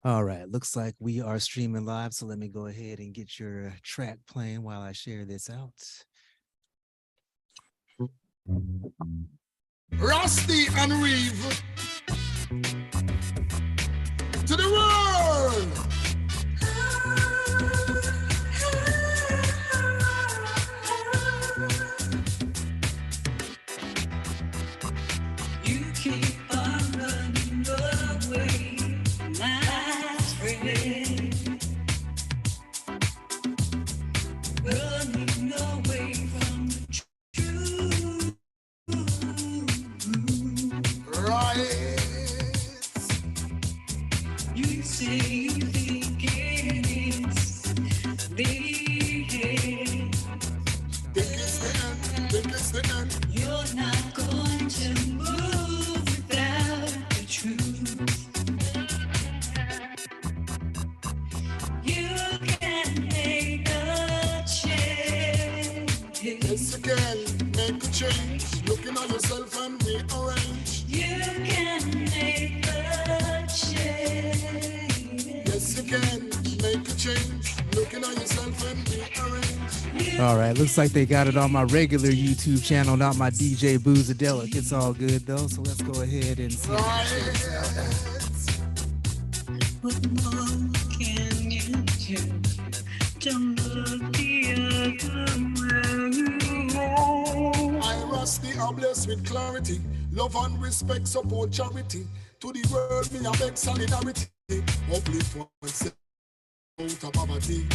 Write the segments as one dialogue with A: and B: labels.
A: All right, looks like we are streaming live, so let me go ahead and get your track playing while I share this out.
B: Ras D and Reeve to the world.
C: You keep on running away, my friend. Running away from the truth.
B: Right.
C: You say you think it's the end.
B: Think it's the end.
C: You're not going to move without the truth. You can make a change.
B: Yes, you can make a change. Looking at yourself and rearrange.
C: You can make a change.
B: Yes, you can make a change. Looking at yourself and rearrange.
A: All right, looks like they got it on my regular YouTube channel, not my DJ Boozadelic. It's all good though, so let's go ahead and see.
C: What more can you do? Don't look the other way.
B: I Ras D are blessed with clarity. Love and respect, support charity. To the world, me a beg solidarity. Uplift oneself out of poverty.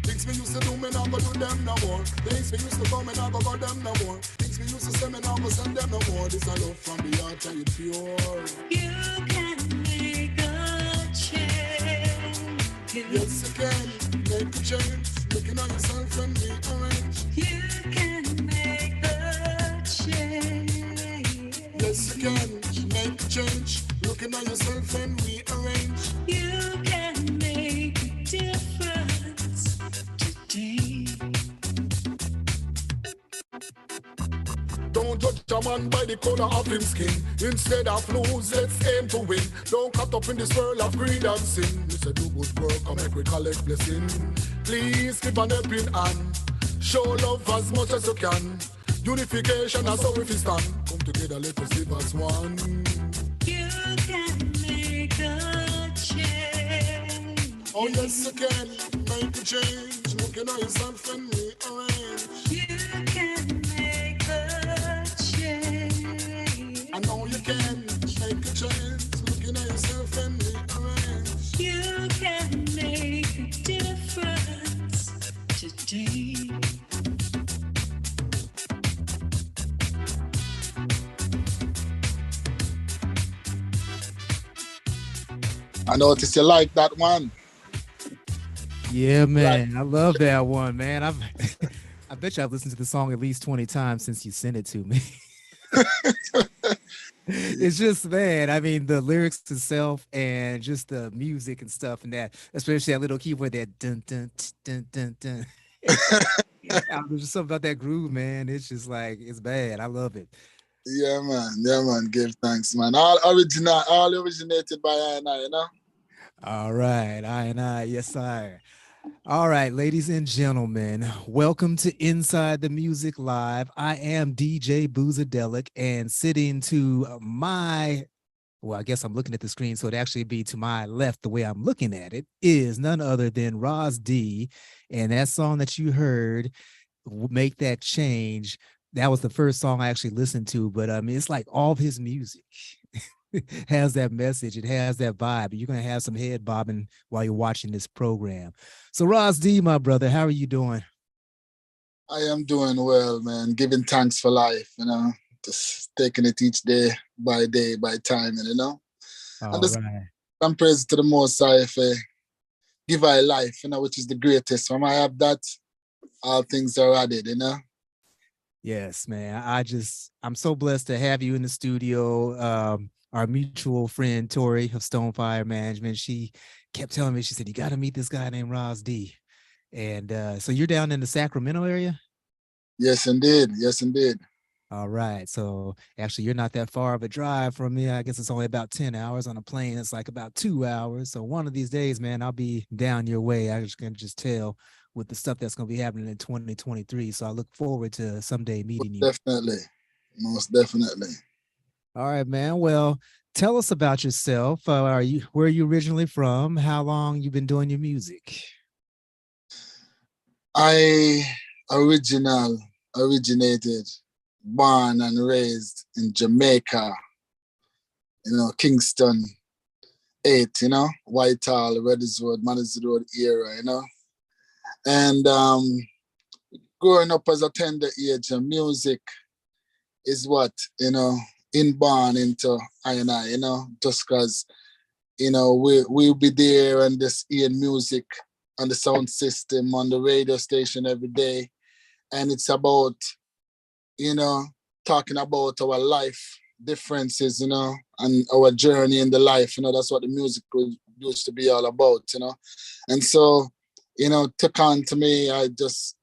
B: Things me used to do, me not go do them no more. Things me used to go, me not go them no more. Things me used to say, me not go send them no more. This a love from the heart and it's pure.
C: You can make a change.
B: Yes, you can make a change. Looking at yourself and rearrange.
C: You can make a change.
B: Yes, you can make a change. Looking at yourself and rearrange.
C: You can make a difference today.
B: Don't judge a man by the color of his skin. Instead of lose, let's aim to win. Don't cut up in this world of greed and sin. You say do good work, come make we collect blessing. Please keep an helping hand. Show love as much as you can. Unification, that's how we stand. Come together, let us live as one.
C: You can make a change.
B: Oh yes, you can make a change. Looking at yourself and rearrange.
C: You can make a change.
B: I know you can make a change. Looking at yourself and rearrange.
C: You can make a difference today.
B: I noticed you like that one.
A: Yeah, man, I love that one, man. I bet you I've listened to the song at least 20 times since you sent it to me. It's just, man, I mean, the lyrics itself and just the music and stuff and that, especially that little keyboard, that dun dun dun dun dun. There's just something about that groove, man. It's just like, it's bad. I love it.
B: Yeah, man. Give thanks, man. All originated by I, you know.
A: All right, I, yes, sir. All right, ladies and gentlemen, welcome to Inside the Music Live. I am DJ Boozadelic, and sitting to my, well, I guess I'm looking at the screen, so it'd actually be to my left, the way I'm looking at it, is none other than Ras D. And that song that you heard, Make That Change, that was the first song I actually listened to, but it's like all of his music has that message. It has that vibe. You're going to have some head bobbing while you're watching this program. So Ras D, my brother, how are you doing?
B: I am doing well, man. Giving thanks for life, you know, just taking it each day, by time, you know.
A: All
B: and just
A: right.
B: I'm praise to the Most High for give I life, you know, which is the greatest. When I have that, all things are added, you know.
A: Yes, man. I'm so blessed to have you in the studio. Our mutual friend, Tori of Stonefire Management, she kept telling me, she said, you got to meet this guy named Ras D. And so you're down in the Sacramento area?
B: Yes, indeed. Yes, indeed.
A: All right. So actually, you're not that far of a drive from me. I guess it's only about 10 hours on a plane. It's like about 2 hours. So one of these days, man, I'll be down your way. I just can just tell with the stuff that's going to be happening in 2023. So I look forward to someday meeting you.
B: Definitely. Most definitely.
A: All right, man. Well, tell us about yourself. Where are you originally from? How long you been doing your music?
B: I originated, born and raised in Jamaica, Kingston 8, Whitehall, Redis Road, Madison Road area. And growing up as a tender age, music is what, inborn into I and I, just because, we'll be there and just hearing music on the sound system, on the radio station every day. And it's about, you know, talking about our life differences, and our journey in the life, that's what the music used to be all about, And so, took on to me, I just,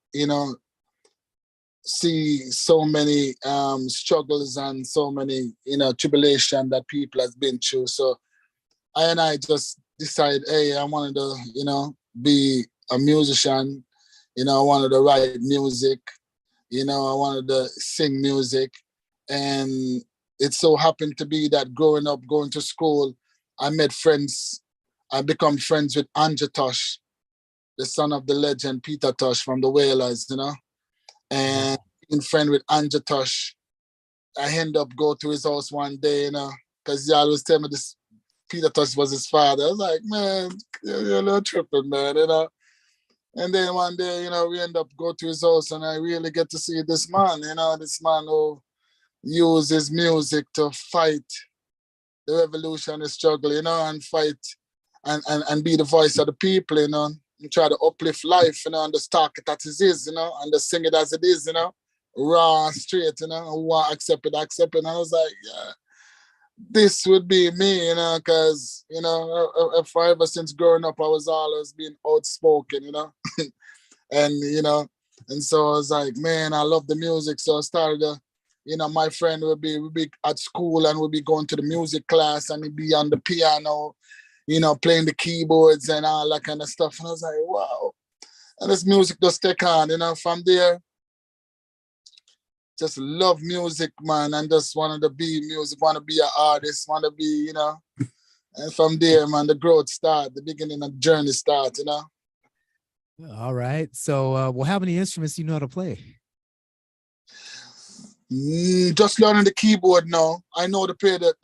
B: see so many struggles and so many, tribulation that people has been through. So I just decided, hey, I wanted to, be a musician. I wanted to write music. I wanted to sing music. And it so happened to be that growing up, going to school, I met friends. I become friends with Anja Tosh, the son of the legend Peter Tosh from the Whalers, And being friend with Anja Tosh, I end up go to his house one day, because he always tell me this Peter Tosh was his father. I was like, man, you're a little tripping, man. And then one day, we end up go to his house and I really get to see this man, this man who uses music to fight the revolution, the struggle, and fight and be the voice of the people, and try to uplift life, and just talk it as it is, and just sing it as it is, raw and straight, who want accept it, accept it. And I was like, yeah, this would be me, because, for ever since growing up, I was always being outspoken, and, and so I was like, man, I love the music. So I started my friend would be at school and would be going to the music class and he'd be on the piano, playing the keyboards and all that kind of stuff. And I was like, wow. And this music just take on, from there, just love music, man, and just wanted to be music, want to be an artist, want to be, and from there, man, the growth start, the beginning of the journey start,
A: All right. So, well, how many instruments do you know how to play?
B: Just learning the keyboard now. I know to play the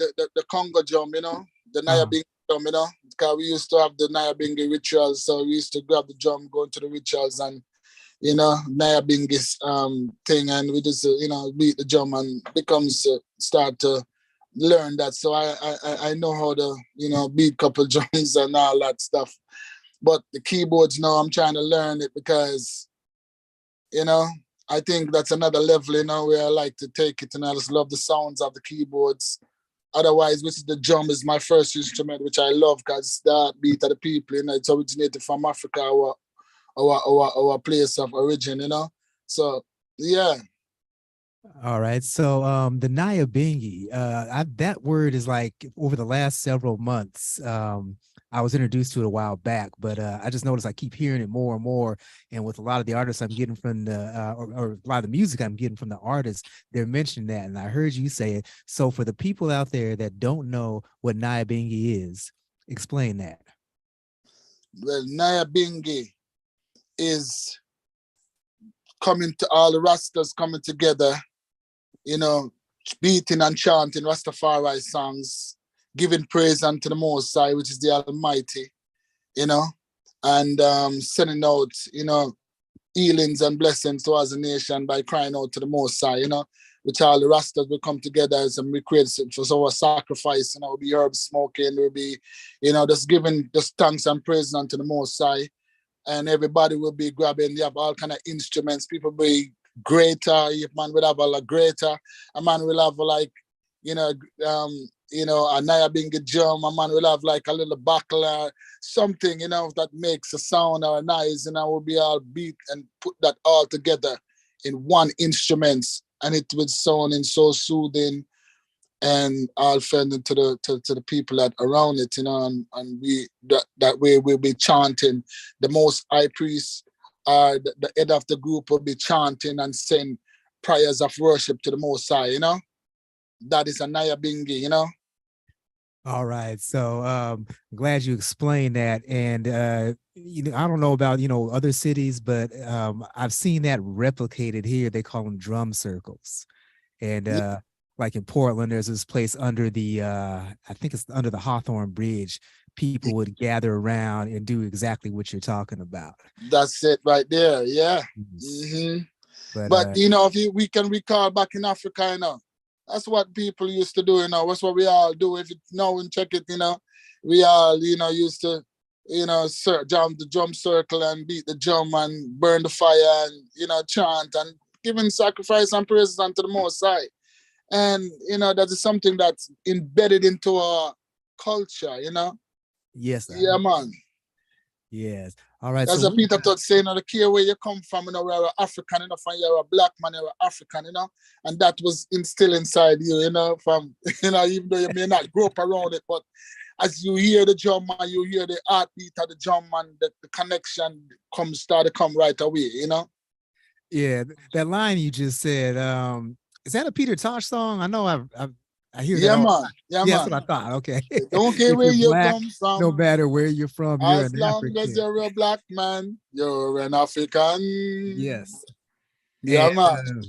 B: Congo drum, the Nyabingi drum, because we used to have the Nyabingi rituals. So we used to grab the drum, go into the rituals and, Nyabingi's thing. And we just, beat the drum and becomes, start to learn that. So I know how to, beat couple drums and all that stuff. But the keyboards now, I'm trying to learn it because, I think that's another level, where I like to take it, and I just love the sounds of the keyboards. Otherwise, which is the drum is my first instrument, which I love because that beat of the people, it's originated from Africa, our place of origin, So yeah.
A: All right. So the Naya Bingi, that word is like over the last several months. I was introduced to it a while back, but I just noticed I keep hearing it more and more. And with a lot of the artists I'm getting from or a lot of the music I'm getting from the artists, they're mentioning that. And I heard you say it. So for the people out there that don't know what Naya Bingi is, explain that.
B: Well, Nyabingi is coming to all the Rastas coming together, beating and chanting Rastafari songs, giving praise unto the Most High, which is the Almighty, and sending out, healings and blessings towards the nation by crying out to the Most High, which all the Rastas will come together as we create for our sacrifice, will be herb smoking, will be, just giving just thanks and praise unto the Most High. And everybody will be grabbing, they have all kind of instruments. People be greater, if man will have a greater, a man will have like, a Nyabingi drum, a man will have like a little buckler, something, that makes a sound or a noise, will be all beat and put that all together in one instrument and it was sounding so soothing and all friendly to the people that around it, and we that way we'll be chanting. The most high priest, the head of the group will be chanting and saying prayers of worship to the Most High, That is a Naya Bingi,
A: All right. So glad you explained that. And I don't know about, other cities, but I've seen that replicated here. They call them drum circles. And like in Portland, there's this place under I think it's under the Hawthorne Bridge. People would gather around and do exactly what you're talking about.
B: That's it right there. Yeah.
A: Yes.
B: hmm
A: But
B: But we can recall back in Africa, that's what people used to do, That's what we all do. If you know and check it, we all, used to, jump the drum circle and beat the drum and burn the fire and, chant and giving sacrifice and praises unto the Most High. And, that is something that's embedded into our culture,
A: yes,
B: Yeah, man.
A: yes. All right.
B: As
A: So
B: a Peter Todd saying, I don't care where you come from, we're African, and you're a black man, you're African, and that was instilled inside you, from, even though you may not grow up around it, but as you hear the drum and you hear the heartbeat of the drum and the connection start to come right away,
A: yeah, that line you just said, is that a Peter Tosh song? I know I hear that
B: Yeah,
A: all the
B: man.
A: time.
B: Yeah,
A: Yeah, that's
B: man.
A: what I thought. Okay.
B: Don't care
A: If
B: where
A: you're
B: you
A: black,
B: come
A: no
B: from,
A: matter where you're from, you're
B: as
A: an
B: long as
A: African.
B: you're a black man, you're an African.
A: Yes.
B: Yeah,
A: And
B: man.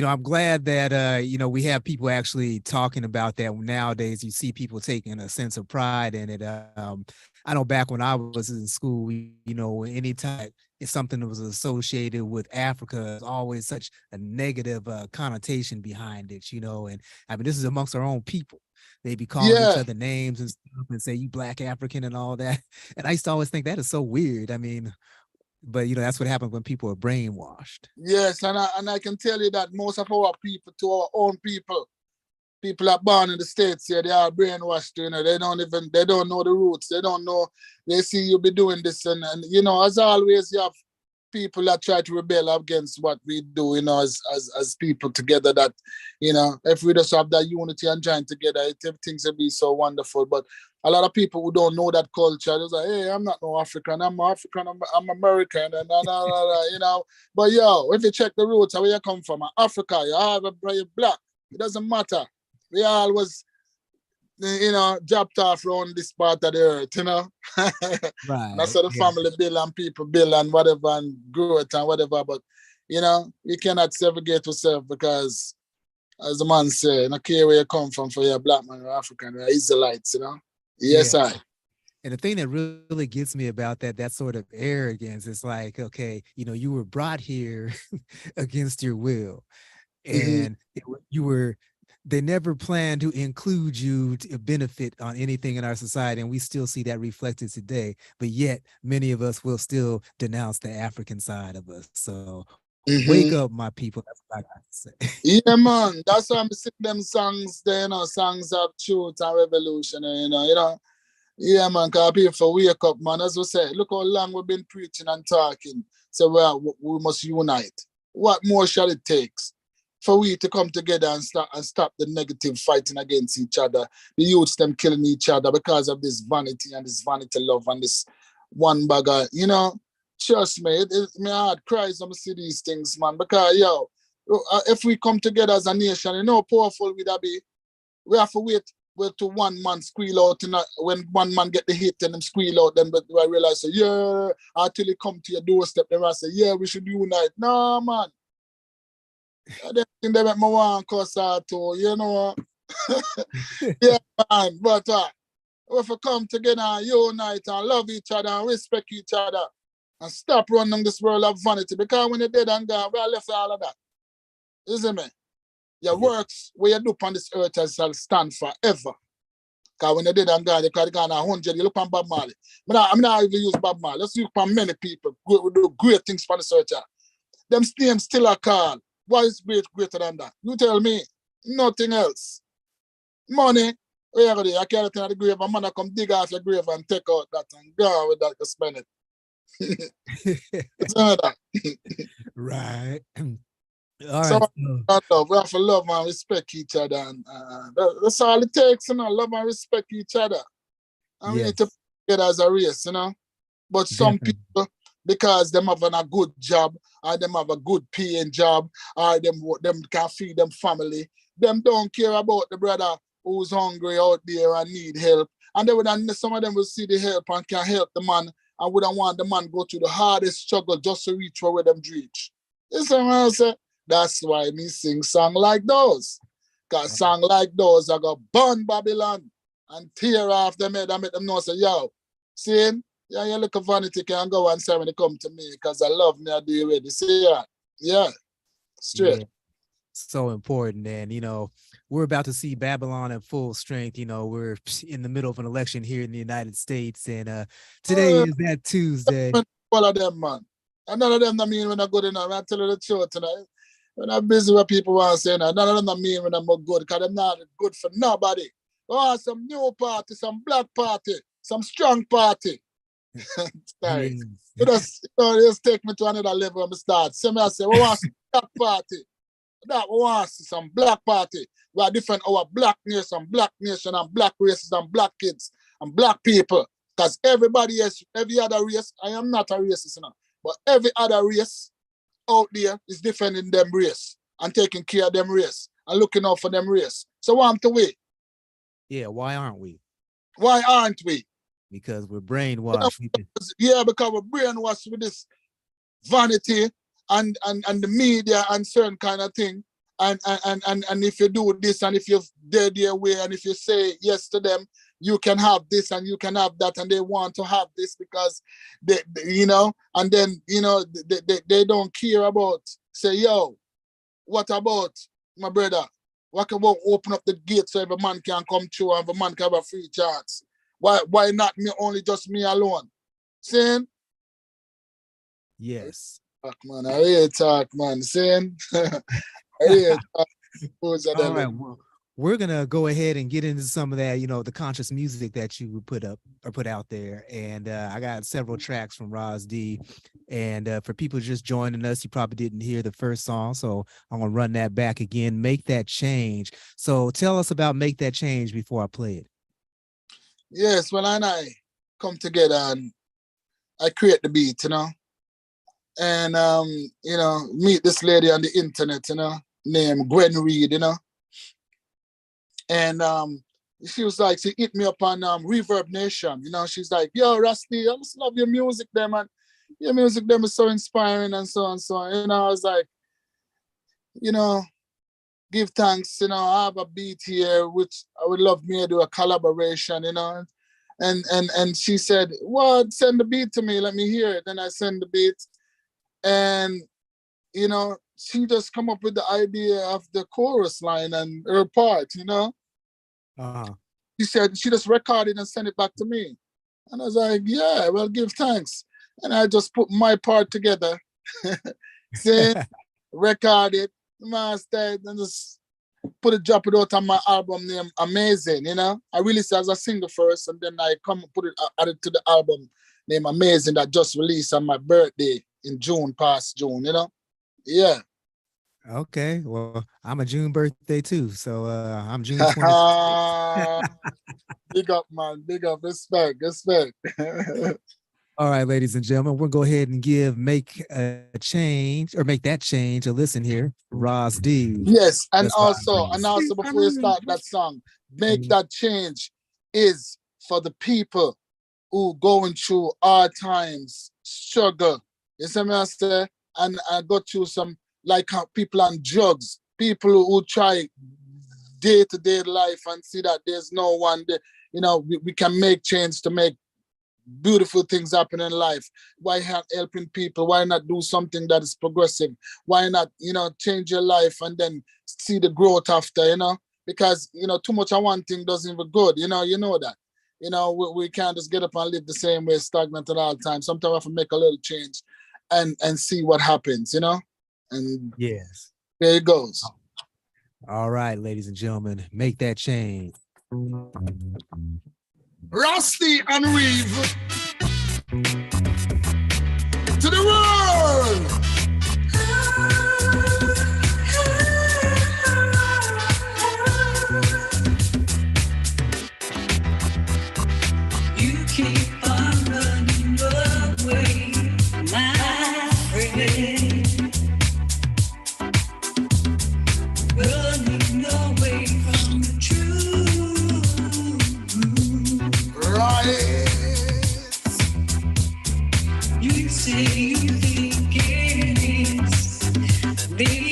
A: I'm glad that we have people actually talking about that nowadays. You see people taking a sense of pride in it. I know back when I was in school, anytime it's something that was associated with Africa, there's always such a negative connotation behind it, and I mean, this is amongst our own people. They be calling each
B: Yeah.
A: other names and stuff and say, you black African and all that. And I used to always think that is so weird. I mean, but that's what happens when people are brainwashed.
B: Yes, and I can tell you that most of our people, to our own people are born in the States here, they are brainwashed, they don't know the roots, they don't know, they see you be doing this and as always, you have people that try to rebel against what we do, as people together, that, if we just have that unity and join together, things will be so wonderful. But a lot of people who don't know that culture, they're like, hey, I'm not no African, I'm African, I'm American, and But if you check the roots, where you come from, Africa, you have a black, it doesn't matter. We always, dropped off around this part of the earth,
A: Right.
B: And that's how the family build and people build and whatever and grow it and whatever. But, we cannot segregate ourselves because, as the man said, I care where you come from, for you're black man or African, you're Israelites, Yes,
A: Yeah.
B: I.
A: And the thing that really gets me about that sort of arrogance is like, okay, you were brought here against your will, and they never planned to include you to benefit on anything in our society. And we still see that reflected today, but yet many of us will still denounce the African side of us. So wake up, my people. That's what I got to say.
B: Yeah, man. That's why I'm singing them songs, songs of truth and revolution, Yeah, man, because people wake up, man. As we say, look how long we've been preaching and talking. So, we must unite. What more shall it take for we to come together and stop the negative fighting against each other? The youths, them killing each other because of this vanity and this vanity love and this one bagger, Trust me, my heart cries when I see these things, man. Because, if we come together as a nation, how powerful would that be? We have to wait to one man squeal out, and when one man get the hit and them squeal out, then I realize, until he come to your doorstep, then I say, we should unite. No, man. I don't think they make me want to cuss out too, Yeah, man. But if we come together and unite and love each other and respect each other and stop running this world of vanity, because when you're dead and gone, we are left all of that. Isn't me? Your works, what you do on this earth shall stand forever. Because when you're dead and gone, you could have gone 100, you look on Bob Marley. I'm not even use Bob Marley. Let's look on many people who do great things for this earth. Them names still are called. What is greater than that? You tell me. Nothing else. Money. Where you go? I carry it in the grave, and man come dig off your grave and take out that and go with that to spend it.
A: Right. All
B: So
A: right.
B: love, we have to love and respect each other, and that's all it takes, love and respect each other, and we need to
A: Yes,
B: get as a race, But some
A: definitely.
B: people, because them having a good job, or them have a good paying job, or them can feed them family, them don't care about the brother who's hungry out there and need help. And they would, some of them will see the help and can help the man, and wouldn't want the man go through the hardest struggle just to reach where them reach. You see what I say? That's why me sing song like those. Cause song like those are gonna burn Babylon and tear off them head and make them know, say, yo, see, yeah, you look at vanity can go and say when they come to me because I love me, I do you ready. See ya. Yeah, straight.
A: Yeah, so important. And, we're about to see Babylon in full strength. We're in the middle of an election here in the United States. And today
B: Uh,
A: is that Tuesday.
B: all of them, man. And none of them I mean when I go in, I tell you the truth tonight. When I'm busy with people want to say that, none of them I mean when I'm good, because I'm not good for nobody. Oh, some new party, some black party, some strong party. Sorry.
A: Yes.
B: Just take me to another level and start. So I say, we want some black party. That we want some black party. We are different our black nation and black races and black kids and black people. Because everybody else, every other race, I am not a racist, but every other race out there is defending them race and taking care of them race and looking out for them race. So why am to we?
A: Yeah, why aren't we?
B: Why aren't we?
A: Because we're brainwashed.
B: Yeah, because we're brainwashed with this vanity and the media and certain kind of thing. And if you do this and if you're dead their way and if you say yes to them, you can have this and you can have that, and they want to have this because and then they don't care about, say, yo, what about my brother? What about open up the gate so every man can come through and every man can have a free chance? Why not me, only just me alone? Saying,
A: Yes.
B: talk, man. I really talk, man. Saying, I really talk.
A: All right. Well, we're gonna go ahead and get into some of that, the conscious music that you put up or put out there. And I got several tracks from Ras D. And for people just joining us, you probably didn't hear the first song, so I'm gonna run that back again. Make That Change. So tell us about Make That Change before I play it.
B: Yes, well, and I come together and I create the beat, and meet this lady on the internet, named Gwen Reed, and she was like, she hit me up on Reverb Nation, she's like, yo, Rusty, I just love your music, them, and your music, them is so inspiring and so on, so on. I was like, give thanks, I have a beat here, which I would love me to do a collaboration, and she said, what, send the beat to me, let me hear it. Then I send the beat, and she just come up with the idea of the chorus line and her part,
A: Uh-huh.
B: She said she just recorded and sent it back to me. And I was like, yeah, well, give thanks. And I just put my part together, sing, record it, master, and just drop it out on my album named Amazing, I released it as a single first, and then I come and add it to the album named Amazing that just released on my birthday in June, past June, Yeah.
A: Okay. Well, I'm a June birthday too, so I'm June 26th.
B: Big up, man. Big up. Respect.
A: All right, ladies and gentlemen, we'll go ahead and give Make That Change a listen here. Ras D.
B: Yes, and
A: That's
B: also,
A: Ras D.
B: before you start that song, Make That Change is for the people who going through hard times, struggle. You see me I say? And I go through some, like people on drugs, people who try day-to-day life and see that there's no one there. We can make change to make beautiful things happen in life. Why not helping people? Why not do something that is progressive? Why not, change your life and then see the growth after, Because, too much of one thing doesn't even good, you know that. We can't just get up and live the same way, stagnant at all times. Sometimes we have to make a little change and see what happens, And
A: yes,
B: there it goes.
A: All right, ladies and gentlemen, Make That Change.
B: Rusty and Reeve to the world.
C: keep on running away, my friend. Running away from the truth.
B: Right.
C: You say you think it's the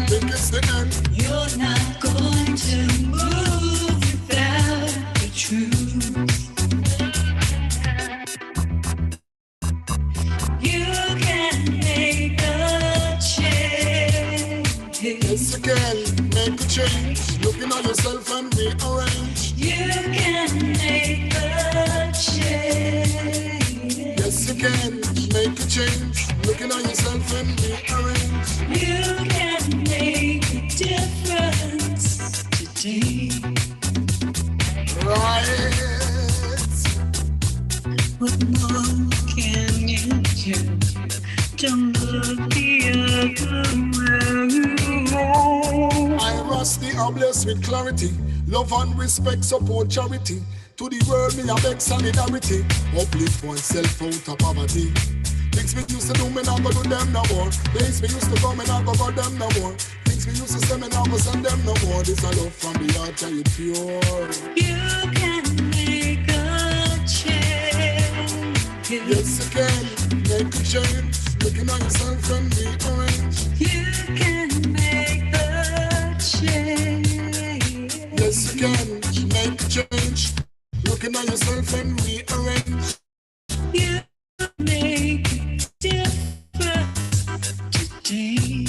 B: Think it's the end.
C: You're not going to move without the truth. You can make a change.
B: Yes, you can make a change. Looking at yourself and rearrange.
C: You can make a change.
B: Yes, you can make a change. Looking at yourself and rearrange.
C: You can make a difference today.
B: Right.
C: What more can you do? Don't look the other way.
B: I Ras D are blessed with clarity. Love and respect, support charity. To the world, me a beg solidarity. Uplift oneself out of poverty. Things me used to do, me not go do them no more. Days me used to go, me not go them no more. Things me used to say, me not go send them no more. This a love from the heart and it's pure.
C: You can make a change.
B: Yes, you can make a change. Looking at yourself and rearrange.
C: You can make a change.
B: Yes, you can make a change. Looking at yourself and rearrange.
C: You make a difference today.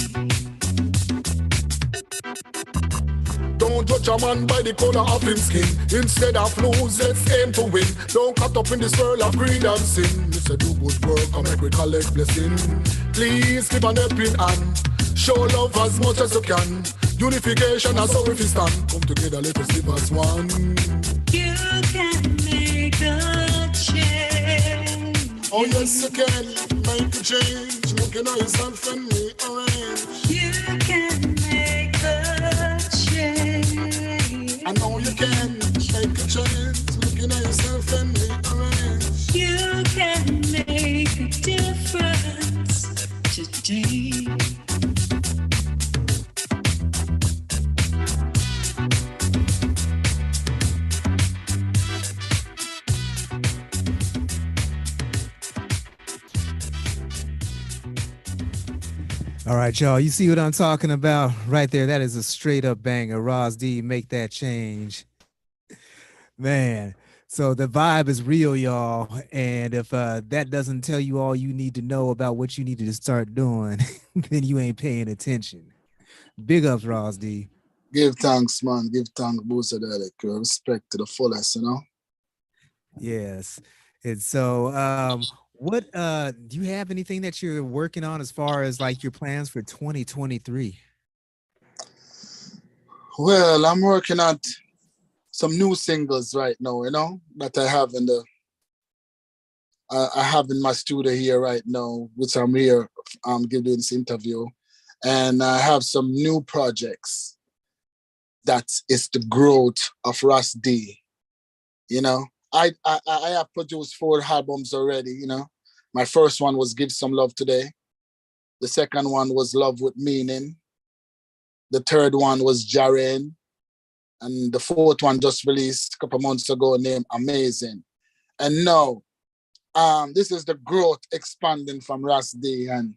B: Don't judge a man by the color of his skin. Instead of lose, let's aim to win. Don't cut up in this world of greed and sin. Mr. Do good work and make we collect blessing. Please give an helping hand. Show love as much as you can. Unification as how we stand. Come together, let us live as one.
C: You can make a change.
B: Oh yes, you can make a change. Looking at yourself and rearrange.
C: You can make a change.
B: I know you can make a change. Looking at yourself and rearrange.
C: You can make a difference today.
A: All right, y'all. You see what I'm talking about right there? That is a straight up banger. Ras D, make that change. Man. So the vibe is real, y'all. And if that doesn't tell you all you need to know about what you need to start doing, then you ain't paying attention. Big ups, Ras D.
D: Give thanks, man. Give thanks, Booster Derek. Respect to the fullest, you know.
A: Yes. And so what do you have anything that you're working on as far as like your plans for 2023?
D: Well, I'm working at some new singles right now, you know, that I have in the I have in my studio here right now, which I'm here giving this interview. And I have some new projects that is the growth of Ras D. You know, I have produced 4 albums already, you know. My first one was Give Some Love Today. The second one was Love with Meaning. The third one was Jaren. And the fourth one just released a couple months ago named Amazing. And now, this is the growth expanding from Ras D, and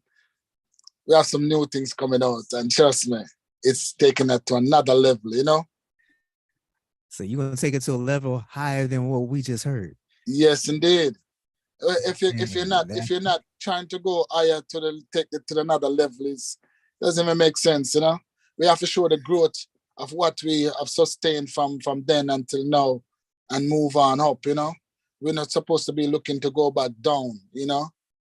D: we have some new things coming out. And trust me, it's taking it to another level, you know?
A: So you're gonna take it to a level higher than what we just heard.
D: Yes, indeed. If
A: Man,
D: you're not trying to go higher to take it to another level, it doesn't even make sense, you know? We have to show the growth of what we have sustained from then until now and move on up, you know? We're not supposed to be looking to go back down, you know?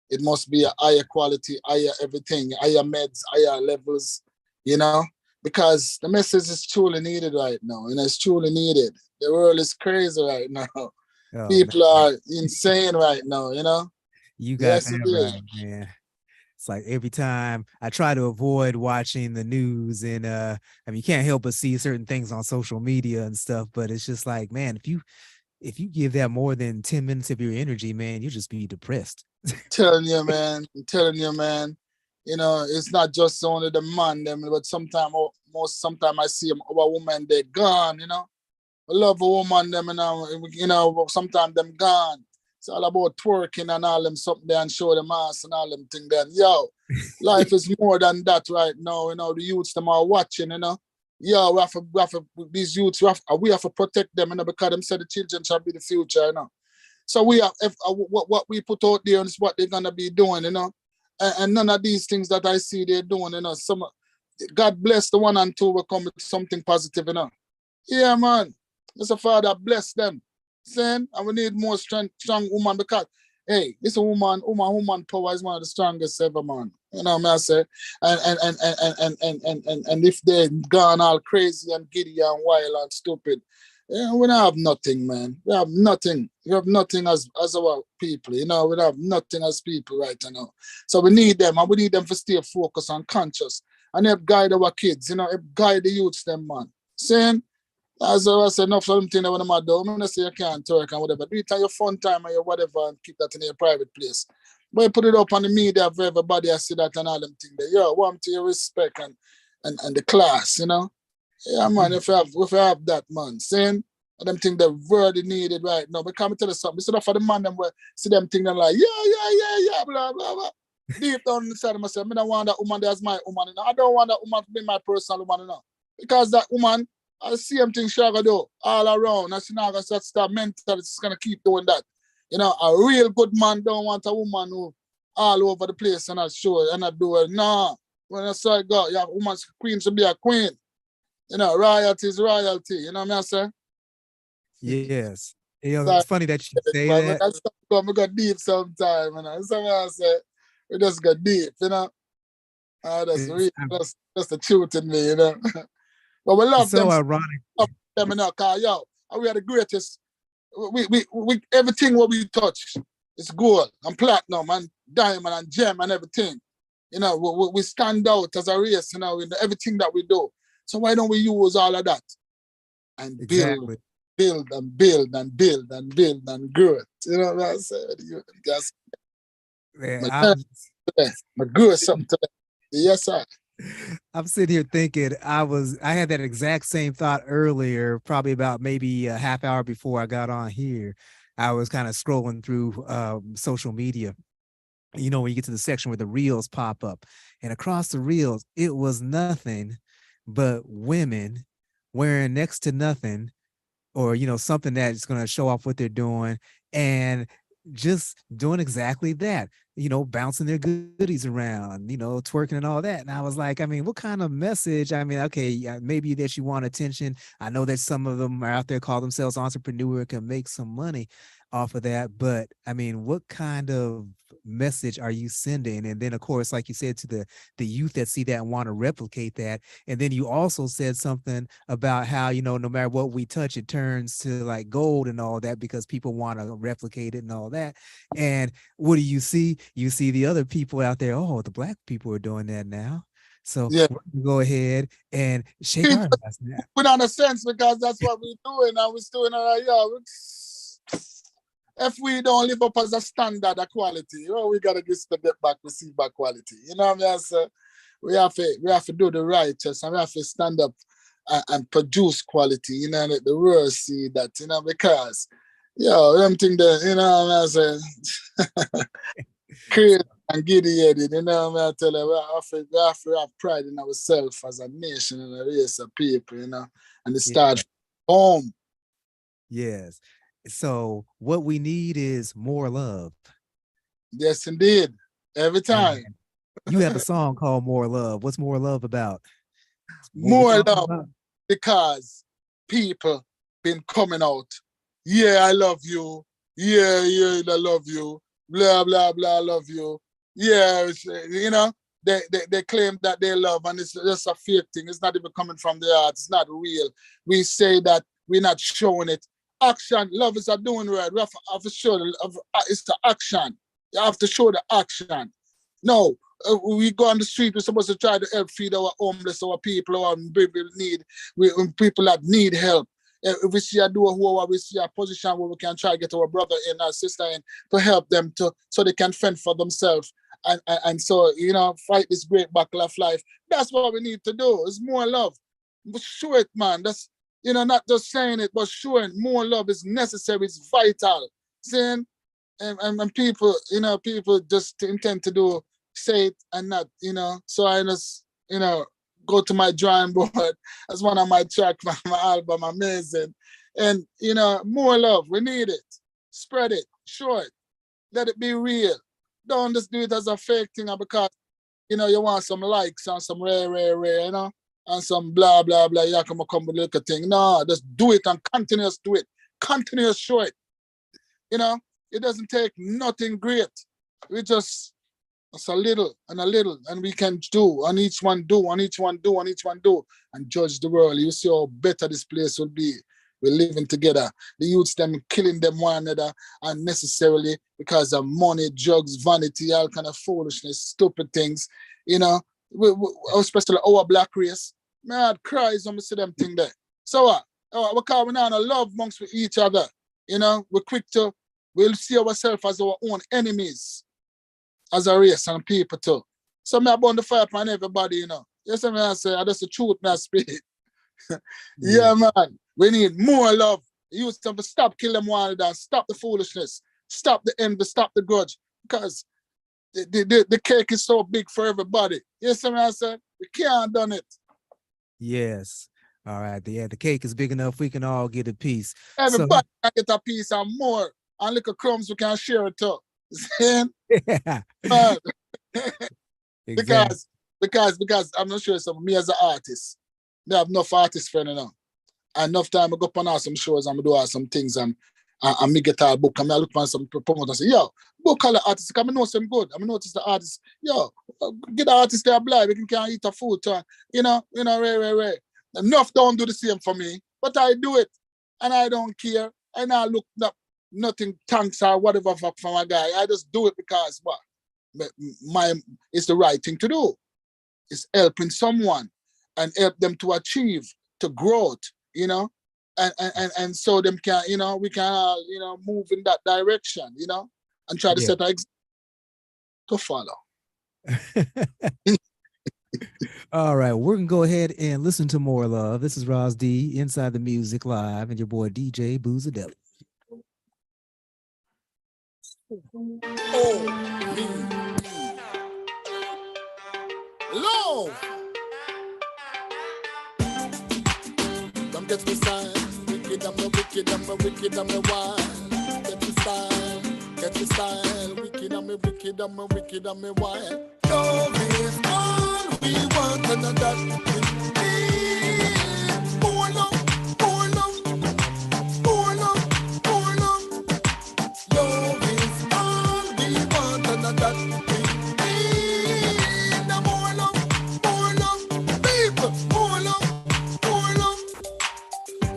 D: It must be a higher quality, higher everything, higher meds, higher levels, you know? Because the message is truly needed right now, and it's truly needed. The world is crazy right now. People are insane right now, you know?
A: You got
D: Yes,
A: that
D: it is.
A: right, man. It's like every time I try to avoid watching the news and I mean you can't help but see certain things on social media and stuff, but it's just like, man, if you give that more than 10 minutes of your energy, man, you'll just be depressed.
D: Telling you, man. I'm telling you, man. You know, it's not just only the man, them, but sometimes I see a woman, they're gone, you know. I love a woman, them, you know, sometimes them gone. It's all about twerking and all them something there and show them ass and all them thing then. Yo, life is more than that right now, you know. The youths them are watching, you know. Yeah, these youths, we have to protect them, you know, because them said the children shall be the future, you know. So we have what we put out there is what they're gonna be doing, you know. And none of these things that I see they're doing, you know. God bless the one and two will come with something positive, you know. Yeah, man. Mr. Father, bless them. Saying, and we need more strong woman because, hey, this a woman power is one of the strongest ever, man. You know what I say? And if they gone all crazy and giddy and wild and stupid, yeah, we don't have nothing, man. We have nothing. We have nothing as our people, you know. We don't have nothing as people right now. So we need them, and we need them to stay focused and conscious and help guide our kids, you know, help guide the youths, them, man. Saying, as I said, enough of them things that when I'm do. I'm not say you can't work and whatever. Do it on your fun time or your whatever and keep that in your private place. But you put it up on the media for everybody I see that and all them things there. Yo, want to your respect and the class, you know. Yeah, man, if you have that, man, saying them things that really needed right now. But come tell you something. Instead of for the man them where see them things them like, yeah, blah, blah, blah. Deep down inside of myself, I don't want that woman there as my woman, you know. I don't want that woman to be my personal woman, you know. Because that woman, I the same thing she gonna do all around. And she not gonna start mental, she's gonna keep doing that. You know, a real good man don't want a woman who all over the place and not show and not do it. No. When I saw it go, yeah, woman's queen should be a queen. You know, royalty is royalty. You know what I say?
A: Yes. You know,
D: So,
A: it's funny that you say
D: but
A: that.
D: we got deep sometime, you know. Sometimes I say, we just got deep, you know. That's real. That's the truth in me, you know. But we
A: It's
D: love them.
A: so ironic.
D: Love them, you know, cause yo, we are the greatest. We everything what we touch is gold and platinum and diamond and gem and everything. You know, we stand out as a race, you know, in everything that we do. So why don't we use all of that and
A: Exactly.
D: build and build and build and build and grow it? You know what I'm saying? Guys,
A: Man,
D: my grow something to that. Yes, sir.
A: I'm sitting here thinking I had that exact same thought earlier, probably about maybe a half hour before I got on here. I was kind of scrolling through social media. You know, when you get to the section where the reels pop up, and across the reels, it was nothing but women wearing next to nothing, or you know, something that's going to show off what they're doing, and just doing exactly that, you know, bouncing their goodies around, you know, twerking and all that. And I was like, I mean, what kind of message? I mean, okay, yeah, maybe that you want attention. I know that some of them are out there call themselves entrepreneur, can make some money off of that, but I mean, what kind of message are you sending? And then of course, like you said, to the youth that see that and want to replicate that. And then you also said something about how, you know, no matter what we touch, it turns to like gold and all that because people want to replicate it and all that. And what do you see? You see the other people out there. Oh, the black people are doing that now. So
D: Yeah.
A: we're gonna go ahead and shake our ass now.
D: Put on a sense because that's what we're doing and we're still in our if we don't live up as a standard of quality, you know, we gotta get back, receive back quality. You know what I mean? So we have to do the righteous and we have to stand up and produce quality, you know, let the world see that, you know, because them thing that, you know what I say, crazy and giddy-headed, you know what I tell you, we have to have pride in ourselves as a nation and a race of people, you know, and it starts home.
A: Yes. So what we need is more love.
D: Yes, indeed. Every time.
A: And you have a song called More Love. What's More Love about?
D: More love because people been coming out. Yeah, I love you. Yeah, I love you. Blah, blah, blah, I love you. Yeah, you know, they claim that they love and it's just a fake thing. It's not even coming from the heart. It's not real. We say that we're not showing it. Action, love is a doing right. We have to show it's the action. You have to show the action. No, we go on the street, we're supposed to try to help feed our homeless, our people, our people need, people that need help. If we see a door who we see a position where we can try to get our brother in, our sister in, to help them so they can fend for themselves. And so, fight this great battle of life. That's what we need to do. It's more love. But show it, man. That's, not just saying it, but showing more love is necessary. It's vital. Saying, and people, people just intend to say it and not, So I just, go to my drawing board. That's one of my tracks, my album, amazing. And, more love. We need it. Spread it. Show it. Let it be real. Don't just do it as a fake thing because, you want some likes and some rare, and some blah, blah, blah. You come with a little thing. No, just do it and continuous do it. Continuous show it. It doesn't take nothing great. It's a little, and we can do, and each one do, and judge the world. You see how better this place will be. We're living together. The youths, them killing them one another unnecessarily because of money, drugs, vanity, all kind of foolishness, stupid things. Especially our black race. Man, cries when we see them thing there. So what? Because we're not love amongst each other. We're quick to, we'll see ourselves as our own enemies, as a race and people too. So I burn the fire upon everybody, Yes, I say, that's the truth, man, speak. Yeah, man. We need more love. You used to stop killing one another, stop the foolishness, stop the envy, stop the grudge. Because the cake is so big for everybody. Yes, I said, we can't done it.
A: Yes. All right. The cake is big enough. We can all get a piece.
D: Everybody can get a piece and more. And little crumbs we can share it too. Yeah.
A: Exactly.
D: Because I'm not sure some me as an artist. I have enough artist friend enough time I go up on some shows and I do some things and me get a book and I look on some promoters and say, yo, book all the artists because I know some good. I notice the artists, yo, get the artists there blind, we can eat a food too. Right. Enough don't do the same for me, but I do it and I don't care. And I look up nothing thanks or whatever for my guy. I just do it because it's the right thing to do. It's helping someone and help them to achieve, to growth, and so them can, we can, move in that direction, and try to set an example to follow.
A: All right, we're gonna go ahead and listen to More Love. This is Ras D, Inside the Music Live, and your boy DJ Boozadelic.
B: Oh, me. Love. Don't get me style. Wicked, I'm a wicked, I'm a wicked, I'm a wild. Get me style. Wicked, I'm a wicked, I'm a wicked, I'm a wild. Love is all we want and that we need. More love, more love, more love, more love. Love is all we want and that we need. More love, people, more love.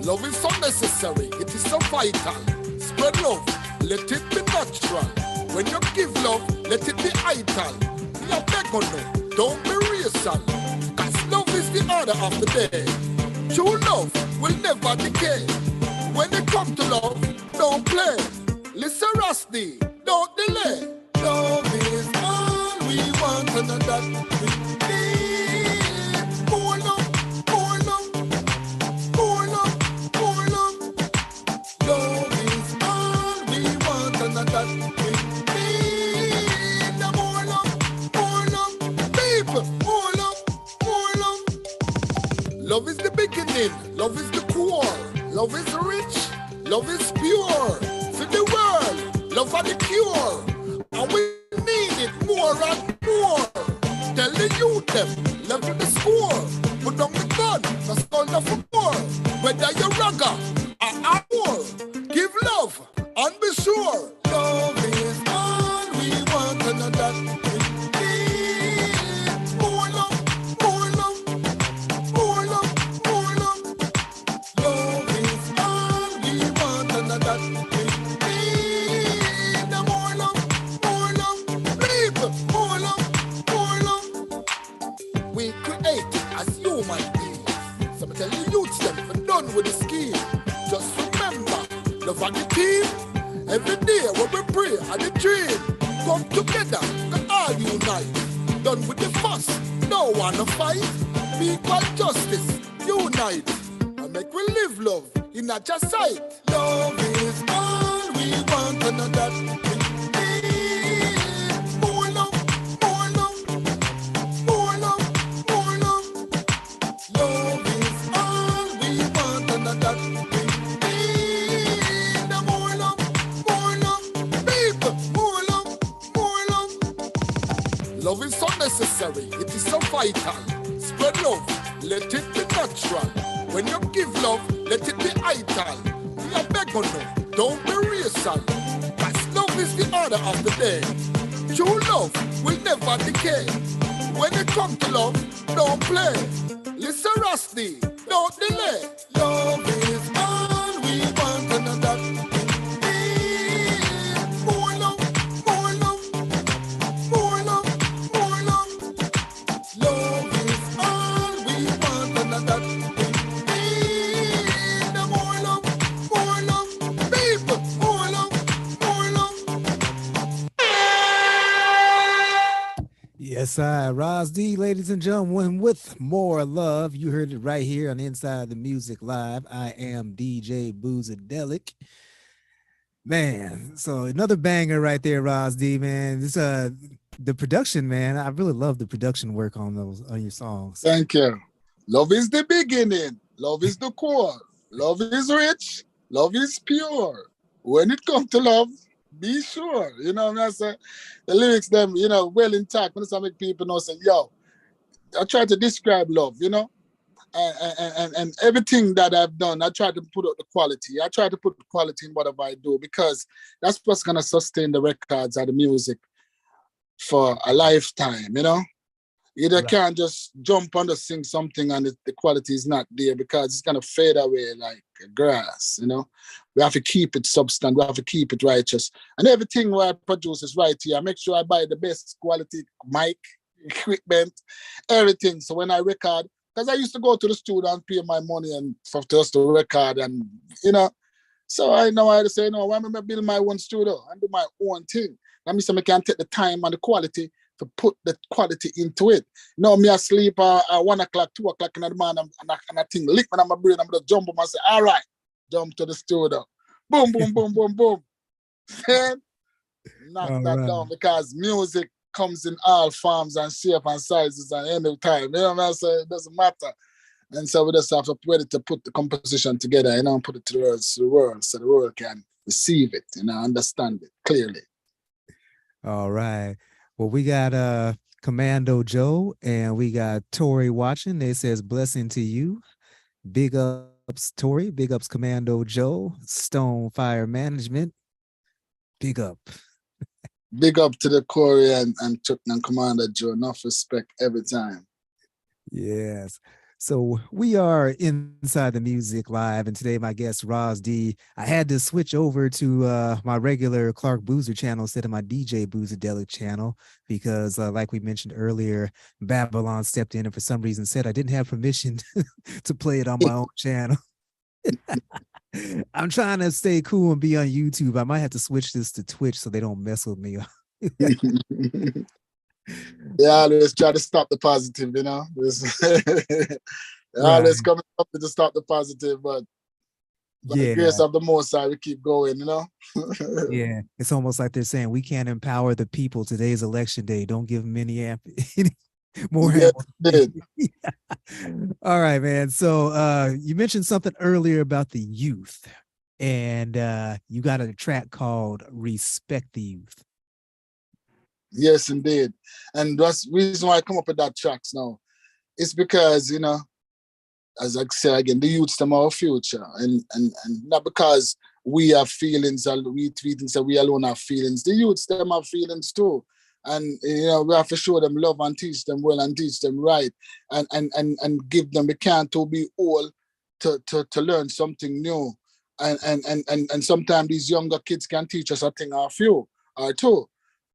B: Love is so necessary, it is so vital. Spread love, let it be natural. When you give love, let it be idle. You beg on no, don't be racial. Cause love is the order of the day. True love will never decay. When it comes to love, don't play. Listen, Ras D, don't delay. Love is all we want and that we need. More love, more love, more love, more love. Love is all we want and that we need. More love, people, more love. Love is the beginning, love is the core. Love is rich, love is pure. For the world, love are the cure. And we need it more and more. Tell the youth them, level the score. Put down the gun, that's all enough for more. Whether you're ragga or more, give love and be sure. Love is all we want and that we need. More love, more love, more love, more love. Love is all we want and that we need. More love, people, more love, more love. the scheme. Just remember, love and the team. Every day when we pray and the dream. Come together, and all unite. Done with the fuss, no one to fight. Equal justice, unite. And make we live love in a just sight. Love is all we want and that we need. More love, more love, more love, more love. Love is all we want and that we need. More love, people, more love, more love. Love is so necessary, it is so vital. Spread love, let it be natural. When you give love, let it be idle. We are beg on love, don't be racial. Cause love is the order of the day. True love will never decay. When it comes to love, don't play. Listen, Ras D, don't delay. Love is all we want and that we need. More love, more love, more love, more love. Love is all we want and that we need. More love, people, more love, more love.
A: Yes, I, Ras D, ladies and gentlemen, with more love. You heard it right here on Inside the Music Live. I am DJ Boozadelic. Man, so another banger right there, Ras D, man. This the production, man. I really love the production work on your songs.
D: Thank you. Love is the beginning. Love is the core. Love is rich. Love is pure. When it comes to love, be sure. You know what I'm saying? The lyrics, them, well intact. When some make people know, say, yo, I try to describe love, and everything that I've done, I try to put out the quality. I try to put the quality in whatever I do because that's what's going to sustain the records and the music for a lifetime, You
A: Right.
D: can't just jump on to sing something and the quality is not there because it's going to fade away like grass, We have to keep it substance. We have to keep it righteous. And everything what I produce is right here. I make sure I buy the best quality mic, equipment, everything. So when I record, because I used to go to the studio and pay my money and for just to record and, So I know I had to say, no, why am I build my own studio and do my own thing? That means I can take the time and the quality to put the quality into it. Me I sleep at 1 o'clock, 2 o'clock in the morning and I think lick when I'm a brain, I'm going to jump up and say, all right, jump to the studio. Boom, boom, boom, boom, boom. Then knock
A: All
D: that
A: right.
D: down because music comes in all forms and shape and sizes and any time. You know what I'm saying? It doesn't matter. And so we just have to be ready to put the composition together, and put it to the world so the world can receive it, understand it clearly.
A: All right. Well, we got Commando Joe and we got Tori watching. They says blessing to you. Big ups, Tori. Big ups, Commando Joe. Stone Fire Management. Big up.
D: Big up to the Corey and Chuck and Commander Joe. Enough respect every time.
A: Yes. So we are Inside the Music Live, and today my guest Ras D. I had to switch over to my regular Clark Boozer channel instead of my DJ Boozadelic channel because, like we mentioned earlier, Babylon stepped in and for some reason said I didn't have permission to play it on my own channel. I'm trying to stay cool and be on YouTube. I might have to switch this to Twitch so they don't mess with me.
D: They always try to stop the positive, They always come up to stop the positive, but by the grace of the Most High, we keep going,
A: Yeah, it's almost like they're saying we can't empower the people. Today's election day. Don't give them any more.
D: Yeah,
A: All right, man. So you mentioned something earlier about the youth, and you got a track called "Respect the Youth."
D: Yes, indeed. And that's the reason why I come up with that tracks now. It's because, as I say again, the youths them our future. And not because we have feelings and we think that we alone have feelings. The youths them have feelings too. And we have to show them love and teach them well and teach them right. And give them the can to be all to learn something new. And sometimes these younger kids can teach us a thing or a few or two.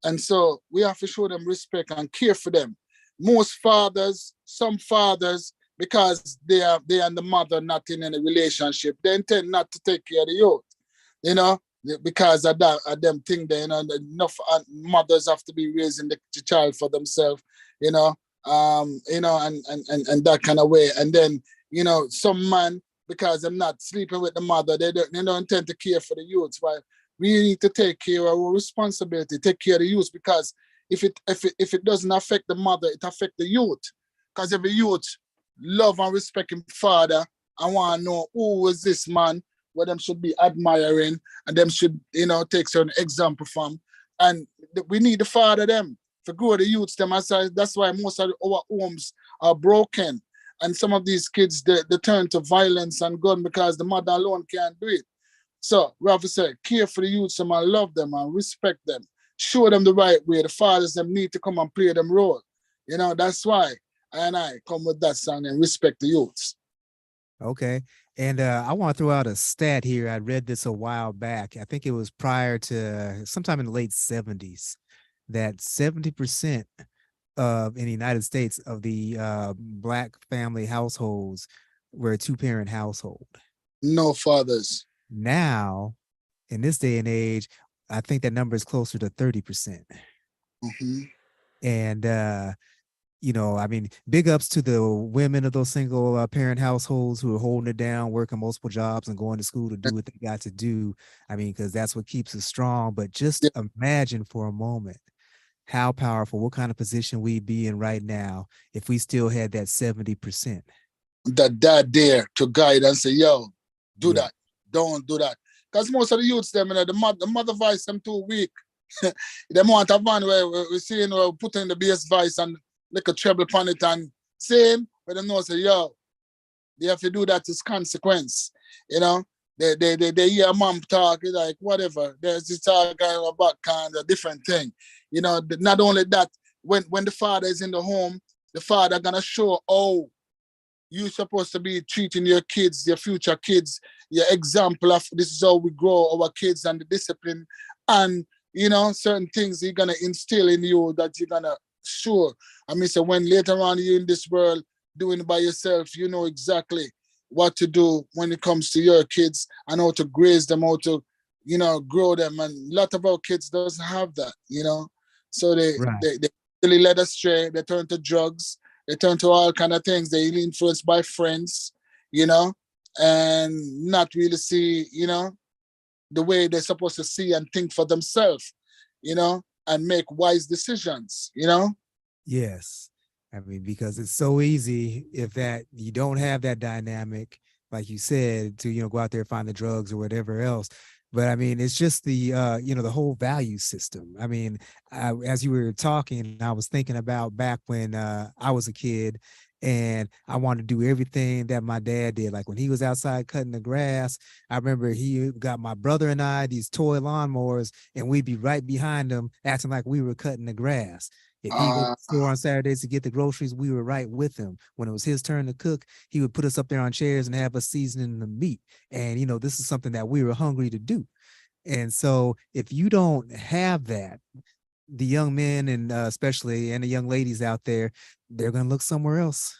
D: And so we have to show them respect and care for them. Some fathers, because they and the mother not in any relationship, they intend not to take care of the youth, you know, because of that, of them thing there, you know, enough mothers have to be raising the child for themselves, you know, and that kind of way. And then, you know, some man, because I'm not sleeping with the mother, they don't intend to care for the youths. Why we need to take care of our responsibility, take care of the youth, because if it doesn't affect the mother, it affects the youth. Because if the youth love and respect him father, I want to know who is this man, what them should be admiring, and them should, you know, take certain example from. And we need the father them to grow the youths them. That's why most of our homes are broken. And some of these kids, they turn to violence and gun because the mother alone can't do it. So we have to say, care for the youths and love them and respect them. Show them the right way. The fathers them need to come and play them role. You know, that's why I come with that song and respect the youths.
A: Okay. And I want to throw out a stat here. I read this a while back. I think it was prior to sometime in the late 70s that 70% of in the United States of the Black family households were a two-parent household.
D: No fathers.
A: Now, in this day and age, I think that number is closer to 30%.
D: Mm-hmm.
A: And you know, I mean, big ups to the women of those single parent households who are holding it down, working multiple jobs and going to school to do what they got to do. I mean, because that's what keeps us strong. But just imagine for a moment how powerful, what kind of position we'd be in right now if we still had that 70%.
D: That dad there to guide and say, yo, do that. Don't do that. Because most of the youths, them, you know, the mother voice, them too weak. They want a van where we're seeing, we're putting the bass voice and like a treble upon it and same, but them know say, yo, they have to do that as consequence. You know, they hear mom talk, it's like whatever. There's this talk about kind of different thing. You know, not only that, when the father is in the home, the father gonna show how you're supposed to be treating your kids, your future kids, your example of this is how we grow our kids and the discipline and, you know, certain things you're gonna instill in you that you're gonna show. I mean, so when later on you're in this world doing it by yourself, you know exactly what to do when it comes to your kids and how to graze them, how to, you know, grow them. And a lot of our kids doesn't have that, you know. So they really led astray. They turn to drugs. They turn to all kind of things. They're influenced by friends, you know, and not really see, you know, the way they're supposed to see and think for themselves, you know, and make wise decisions, you know?
A: Yes. I mean, because it's so easy if that you don't have that dynamic, like you said, to, you know, go out there and find the drugs or whatever else. But I mean, it's just the, you know, the whole value system. I mean, as you were talking, I was thinking about back when I was a kid and I wanted to do everything that my dad did. Like when he was outside cutting the grass, I remember he got my brother and I these toy lawnmowers and we'd be right behind him acting like we were cutting the grass. If he went to the store on Saturdays to get the groceries, we were right with him. When it was his turn to cook, he would put us up there on chairs and have us seasoning the meat. And, you know, this is something that we were hungry to do. And so if you don't have that, the young men and especially and the young ladies out there, they're going to look somewhere else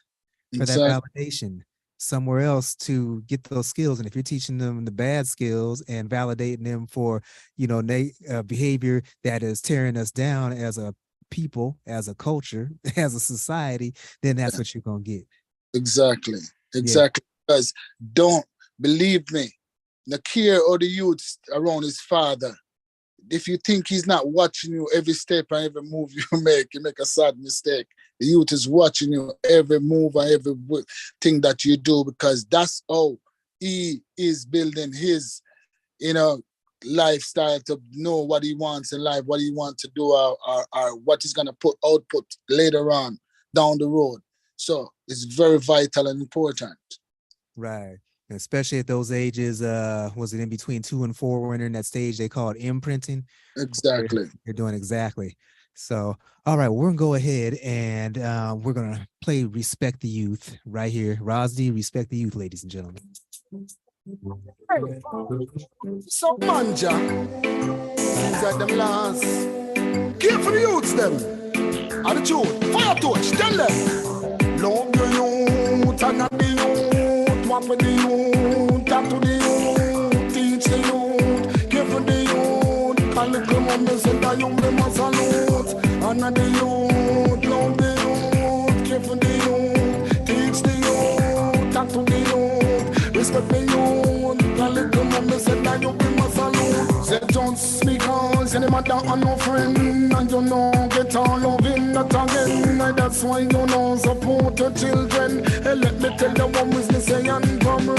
A: for that validation, somewhere else to get those skills. And if you're teaching them the bad skills and validating them for, you know, behavior that is tearing us down as a people, as a culture, as a society, then that's what you're going to get.
D: Exactly. Because don't believe me, the care of the youth around his father, if you think he's not watching you every step and every move you make a sad mistake. The youth is watching you every move and every thing that you do, because that's how he is building his, you know, lifestyle to know what he wants in life, what he wants to do, or what he's going to put output later on down the road. So it's very vital and important.
A: Right. Especially at those ages, was it in between 2 and 4, we're in that stage they call it imprinting.
D: Exactly.
A: You're doing exactly. So, all right, we're gonna go ahead and we're gonna play Respect the Youth right here. Ras D, Respect the Youth, ladies and gentlemen.
B: So manja, things like them last. Care for the youths them. And the truth, fire torch, tell them. Love your youth And at the youth, walk with the youth, talk to the youth, teach the youth, give to the youth. And the commander said that you must salute. And at the youth, love the youth, give to the youth, teach the youth, talk to the youth, respect the youth. And the commander said that you must salute. Say just because any matter are no friend, and you know get all loving that again. That's why you know support your children. Hey, let me tell you what we say and problem.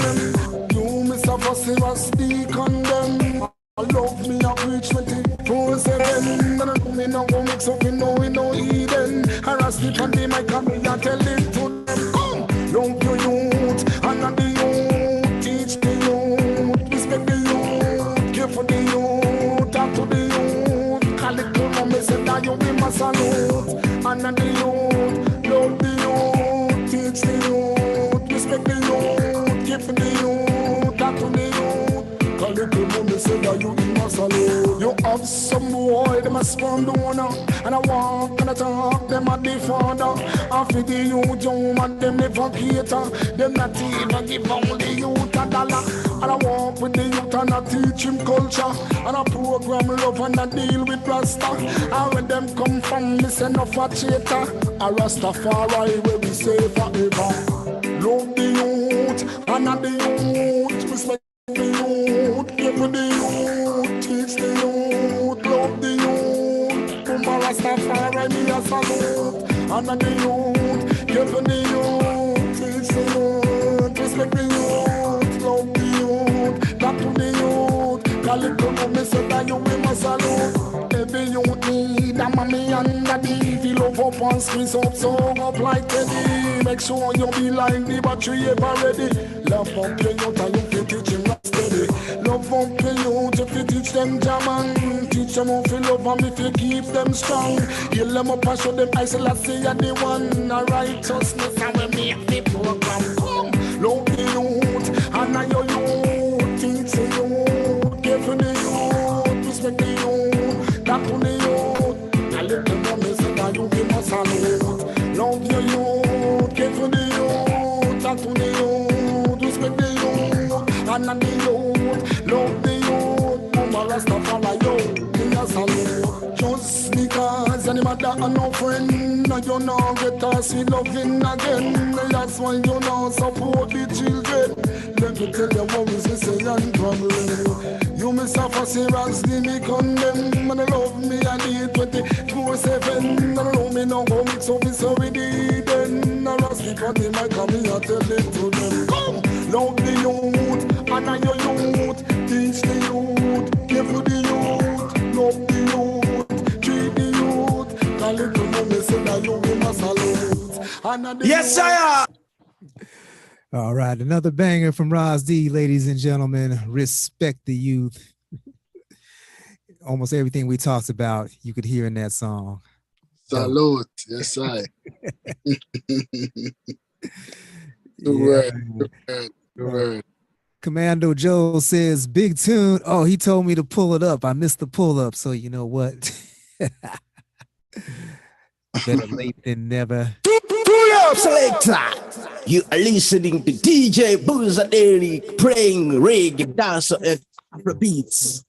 B: You Mr. Fussy Ras D condemn. I love me, I preach 24/7. And I know me no go mix up, we know Eden. Harass the candy, my candy, I tell it to them. Come, love your youth, and not the youth. Teach the youth, respect the youth, care for the youth, talk to the youth. Call it to me, say that you be my salute. And not the youth, love the youth, teach the youth, respect the youth, care for the youth, talk to the youth. Call it to me, say that you be my salute. You have some boy, them a sperm donor, and I walk and I talk, them a the father. After the youth, young man, them never cater. Them not even give only youth a dollar. And I walk with the youth and I teach him culture. And I program love and I deal with Rasta. And when them come from, me say no for cheater. A Rastafari where we say forever. Love the youth and not the youth. Respect the youth, give to the youth, teach the youth, love the youth. Come on, Rastafari, me a salute. And not the youth, give to the youth, teach the youth, respect the youth, love the youth, talk to the youth. Call it come me say that you be my salute. Every youth need a mommy and daddy. Feel love up and squeeze up, so up like Teddy. Make sure you be like the battery ever ready. Love up your youth and you can teach him not steady. Love up your youth if you teach them German. Teach them how to love and if you keep them strong. Heal them up and show them I say let's see you're the one. A righteousness and we make the program come. Love the youth and now your youth. Teach the youth, give to the youth, respect the youth, talk to the youth. I let them know me say that you be my salute. Love your youth, give to the youth, talk to the youth, respect the youth, and not the youth, love the youth. Mama Rastafari, yo, me a salute. Just because any matter are no friend, now you know get us with loving again. That's why you know support the children. Let me tell you what we say and problem. You Mr. Fussy Ras D me condemn. And I love me I need 24/7. And I love me no go mix up with so we did then. I Ras D candy my come here tell it to them. Come, love the youth, and I your youth, teach the youth, give to the youth, love the youth, treat the youth. Call it to me say that you be my salute.
E: Yes, sir.
A: All right, another banger from Ras D, ladies and gentlemen. Respect the youth. Almost everything we talked about, you could hear in that song.
D: Salute. Yes, I.
A: Yeah.
D: Good word.
A: Commando Joe says, big tune. Oh, he told me to pull it up. I missed the pull up. So you know what? Better late than never.
E: Pull up, selector. You are listening to DJ Booza Daily playing reggae, dancer, and Afrobeats.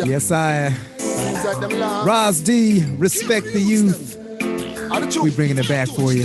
A: Yes, I. Ras D, respect the youth. We bringing it back for you.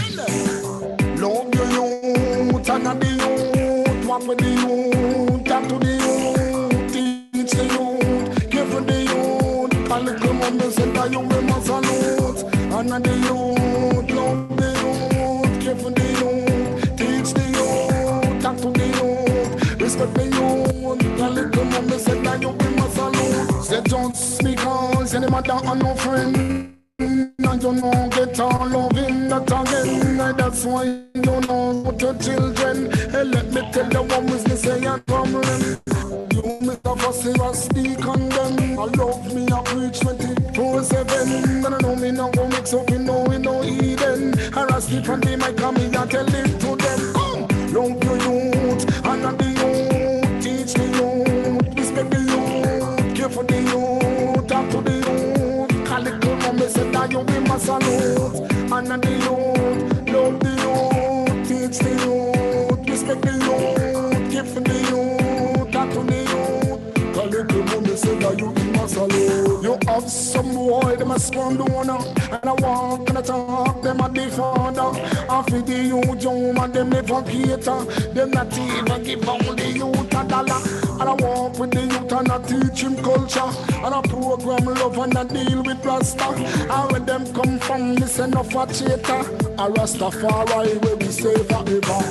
B: Love your youth and the youth, walk with the youth, talk to the youth, teach the youth, give to the youth. A little moment said that you be my salute. And the youth, love the youth, give to the youth, teach the youth, talk to the youth, respect the youth. A little moment said that you be my salute. Say just because any matter are no friend. And you know get all loving that again. That's why you know what your children. Hey, let me tell you what we say and problem. You Mr. Fussy Ras D condemn. I love me, I preach 24/7. And I know me no go mix up, we know Eden. Harass the candy, my come in and tell it to them. Come, love your youth, and not the youth. Teach the youth, respect the youth, care for the youth, talk to the youth. Call it to me, say that you be my salute. And not the youth, love the Some boy, them a spawn donor. And I walk and I talk, them a the father. After the youth, young man, them never cater. Them not even give all the youth a dollar. And I walk with the youth and I teach him culture. And I program love and I deal with Rasta. And where them come from, me say no for cheater. A Rastafari where we say forever.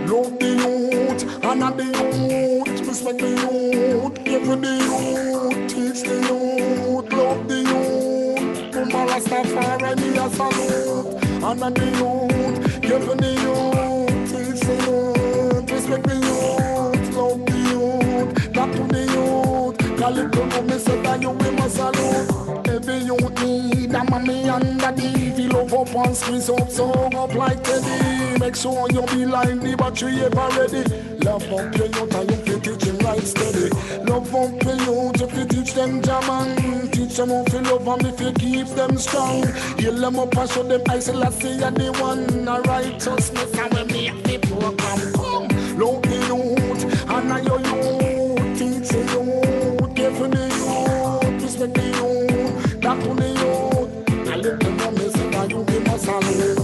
B: Love the youth, honor the youth, respect the youth, give to the youth, teach the youth, love the youth. Puma Rastafari, me a salute. Honor the youth, give to the youth, teach the youth, respect the youth, love the youth, talk to the youth. Call it to me, say that you we must salute. Every youth need a mommy and daddy. Feel love up and squeeze up, so up like Teddy. Make sure you be like the battery ever ready. Love up your youth and you can teach them right steady. Love up your youth if you teach them German. Teach them how to love them if you keep them strong. Heal them up and show them I say let's see you the one. A righteousness and when me have the program come. Love the youth, honor your youth. Teach the youth, give to the youth, respect the youth, talk to the youth. I let them know me say that you give us salute.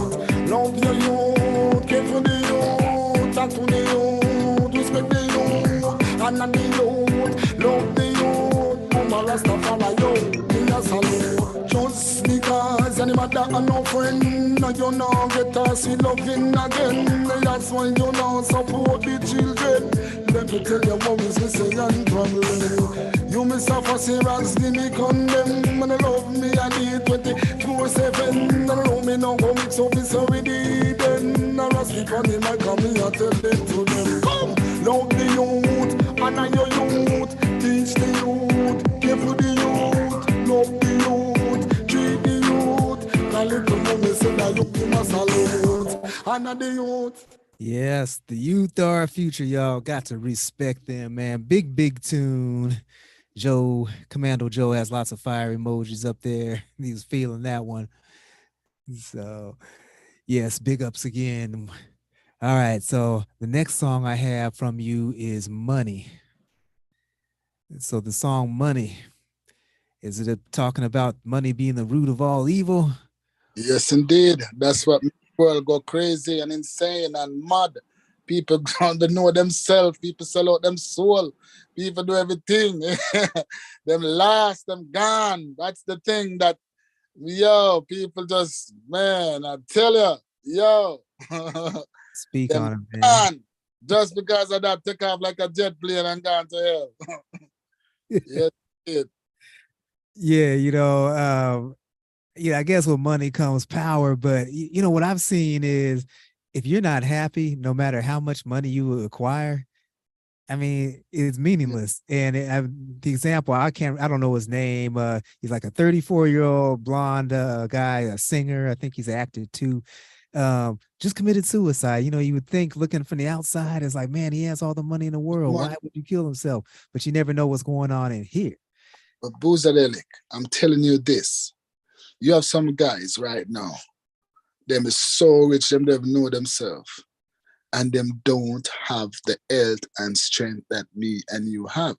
B: Love your youth, give to the youth, talk to the youth, respect the youth, honor the youth, love the youth. Mama Rastafari, yo, me a salute. Just because any matter and no friend, now you know get us with loving again. That's why you know support the children. Let me tell you what we say and problem. You miss a fussy Ras D, me condemn. And love me I need 24/7. And love me now go mix up so we did then. I Ras D on the mic and me I tell them to them. Come, love the youth, honor your youth, teach the youth, give to the youth, love the youth, treat the youth. Call it to me say that you must salute, honor the youth.
A: Yes, the youth are our future, y'all. Got to respect them, man. Big tune. Joe, Commando Joe has lots of fire emojis up there. He was feeling that one. So, yes, big ups again. All right, so the next song I have from you is Money. So the song Money, is it talking about money being the root of all evil?
D: Yes, indeed. That's what makes the world go crazy and insane and mad. People don't know themselves. People sell out them soul. People do everything. Them lost, them gone. That's the thing that, yo, people just, man, I tell you, yo.
A: Speak on it, man.
D: Gone. Just because of that, take off like a jet plane and gone to hell. Yes, it.
A: Yeah, I guess with money comes power, but what I've seen is if you're not happy, no matter how much money you acquire, I mean, it's meaningless. And the example, I don't know his name. He's like a 34-year-old blonde guy, a singer. I think he's an actor too. Just committed suicide. You would think looking from the outside, it's like, man, he has all the money in the world. Why would you kill himself? But you never know what's going on in here.
D: But Boozadelic, I'm telling you this. You have some guys right now, them is so rich, them don't know themselves. And them don't have the health and strength that me and you have.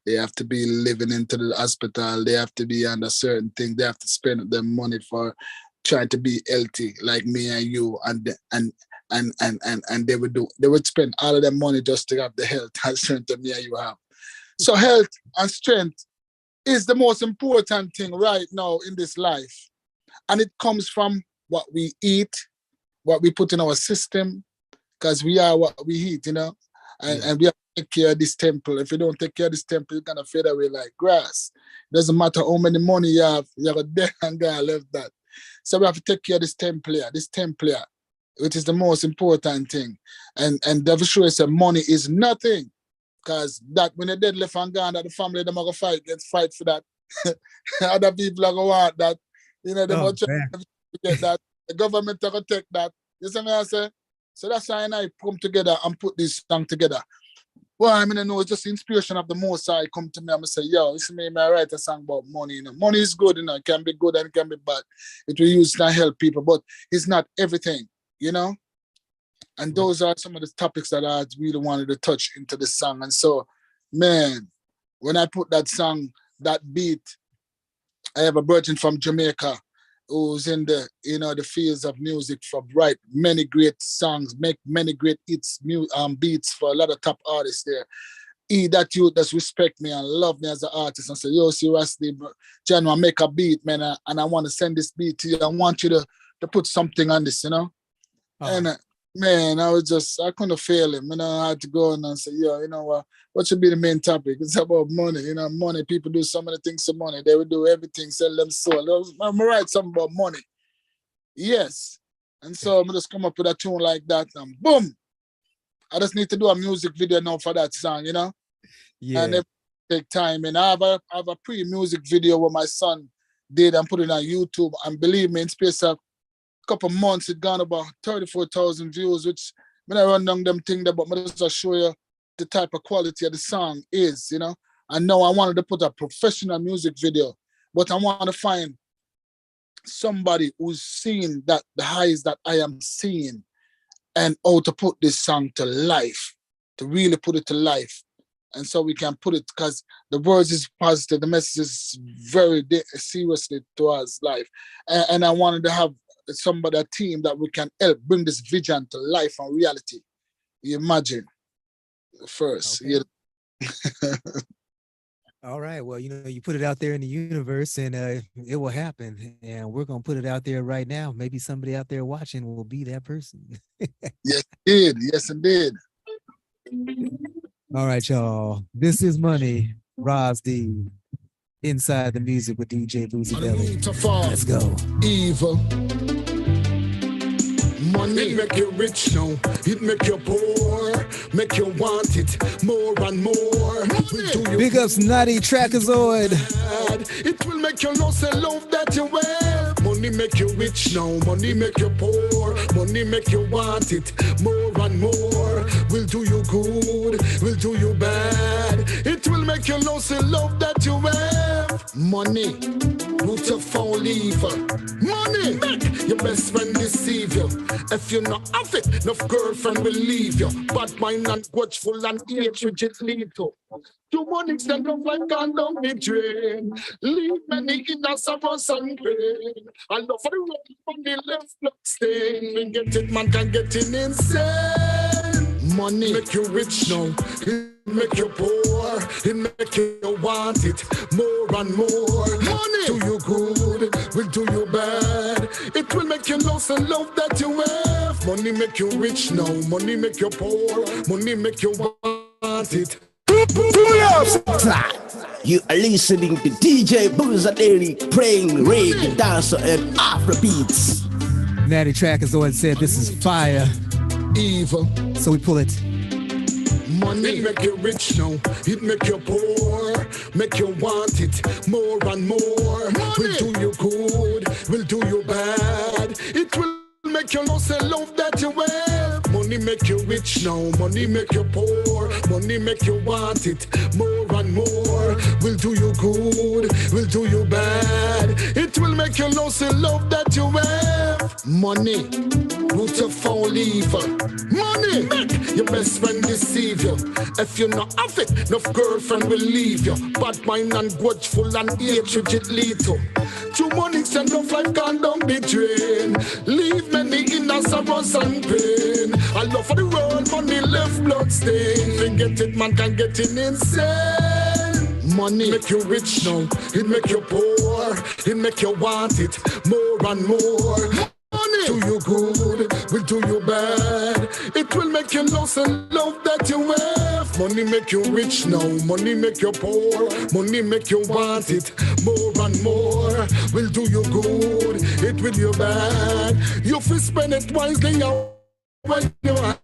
D: They have to be living into the hospital. They have to be under certain thing. They have to spend their money for trying to be healthy like me and you. And they would spend all of their money just to have the health and strength that me and you have. So health and strength is the most important thing right now in this life. And it comes from what we eat, what we put in our system, because we are what we eat, and we have to take care of this temple. If you don't take care of this temple, you're going to fade away like grass. It doesn't matter how many money you have dead and God left that. So we have to take care of this temple here, which is the most important thing. And Devil Show said money is nothing. Because that when the dead left and gone, that the family them are going to fight for that. Other people are going to want that. They will try to get that. The government are going to take that. You see what I say? So that's why I come together and put this song together. Well, I mean, I know it's just the inspiration of the Most High come to me and say, yo, this me, I write a song about money. Money is good, it can be good and it can be bad. It will use to help people, but it's not everything, And those are some of the topics that I really wanted to touch into the song. And so, man, when I put that song, that beat, I have a virgin from Jamaica who's in the, the fields of music, from write many great songs, make many great hits, beats for a lot of top artists there. That youth that's respect me and love me as an artist and say, yo, see Ras D, John, I make a beat, man, and I want to send this beat to you. I want you to put something on this, And man, I couldn't fail him. I had to go in and say, yo, what should be the main topic? It's about money. Money. People do so many things for money. They will do everything, sell them soul. I'm write something about money. Yes. And so I'm just come up with a tune like that and boom. I just need to do a music video now for that song,
A: Yeah.
D: And it take time. And I have a pre-music video where my son did and put it on YouTube. And believe me, in space of a couple months, it gone about 34,000 views, which when I run down them things, but I just show you the type of quality of the song is, And now I wanted to put a professional music video, but I want to find somebody who's seen that the highs that I am seeing, and how to put this song to life, to really put it to life. And so we can put it, because the words is positive, the message is very seriously towards life. And I wanted to have somebody, a team that we can help bring this vision to life and reality. You imagine first.
A: Okay. All right. Well, you put it out there in the universe and it will happen. And we're going to put it out there right now. Maybe somebody out there watching will be that person.
D: Yes, indeed. Yes, indeed.
A: All right, y'all. This is Money, Ras D, Inside the Music with DJ Boozy Belly. Let's go.
B: Evil. Money make you rich now, it make you poor, make you want it more and more.
A: Big ups, Naughty Trackazoid.
B: It will make you lose the love that you have. Money make you rich now, money make you poor, money make you want it more and more. Will do you good, will do you bad. It will make you lose the love that you have. Money, root of fall evil. Money, make your best friend deceive you. If you not have it, enough girlfriend will leave you. Bad mind and watchful and hatred it lead to. Too money extend of life gone down the drain. Leave many in a sorrows and pain. I love for the road from the left blood stain. We get it, man can get it insane. Money make you rich now, it make you poor, it make you want it more and more. Money do you good, will do you bad. It will make you lose the love that you have. Money make you rich now, money make you poor, money make you want it.
E: You are listening to DJ Booza Daily playing reggae, dancehall, and Afrobeats.
A: Natty Trackazoid said this is fire.
B: Evil.
A: So we pull it.
B: Money make you rich now, it make you poor, make you want it more and more. Will do you good, will do you bad. It will make you lose the love that you have. Money make you rich now, money make you poor, money make you want it more and more. Will do you good, will do you bad. It will make you lose the love that you have. Money, root of fall evil. Money, make your best friend deceive you. If you not have it, enough girlfriend will leave you. Bad mind and grudgeful and hatred it lead to. Too money send off life gone down the drain. Leave many in a sorrows and pain. I love for the world, money left blood stain. Forget it, man can get it insane. Money make you rich now, it make you poor, it make you want it more and more. Money do you good, will do you bad. It will make you lose and love that you have. Money make you rich now, money make you poor, money make you want it more and more. Will do you good, it will you bad. You fi spend it wisely when you have.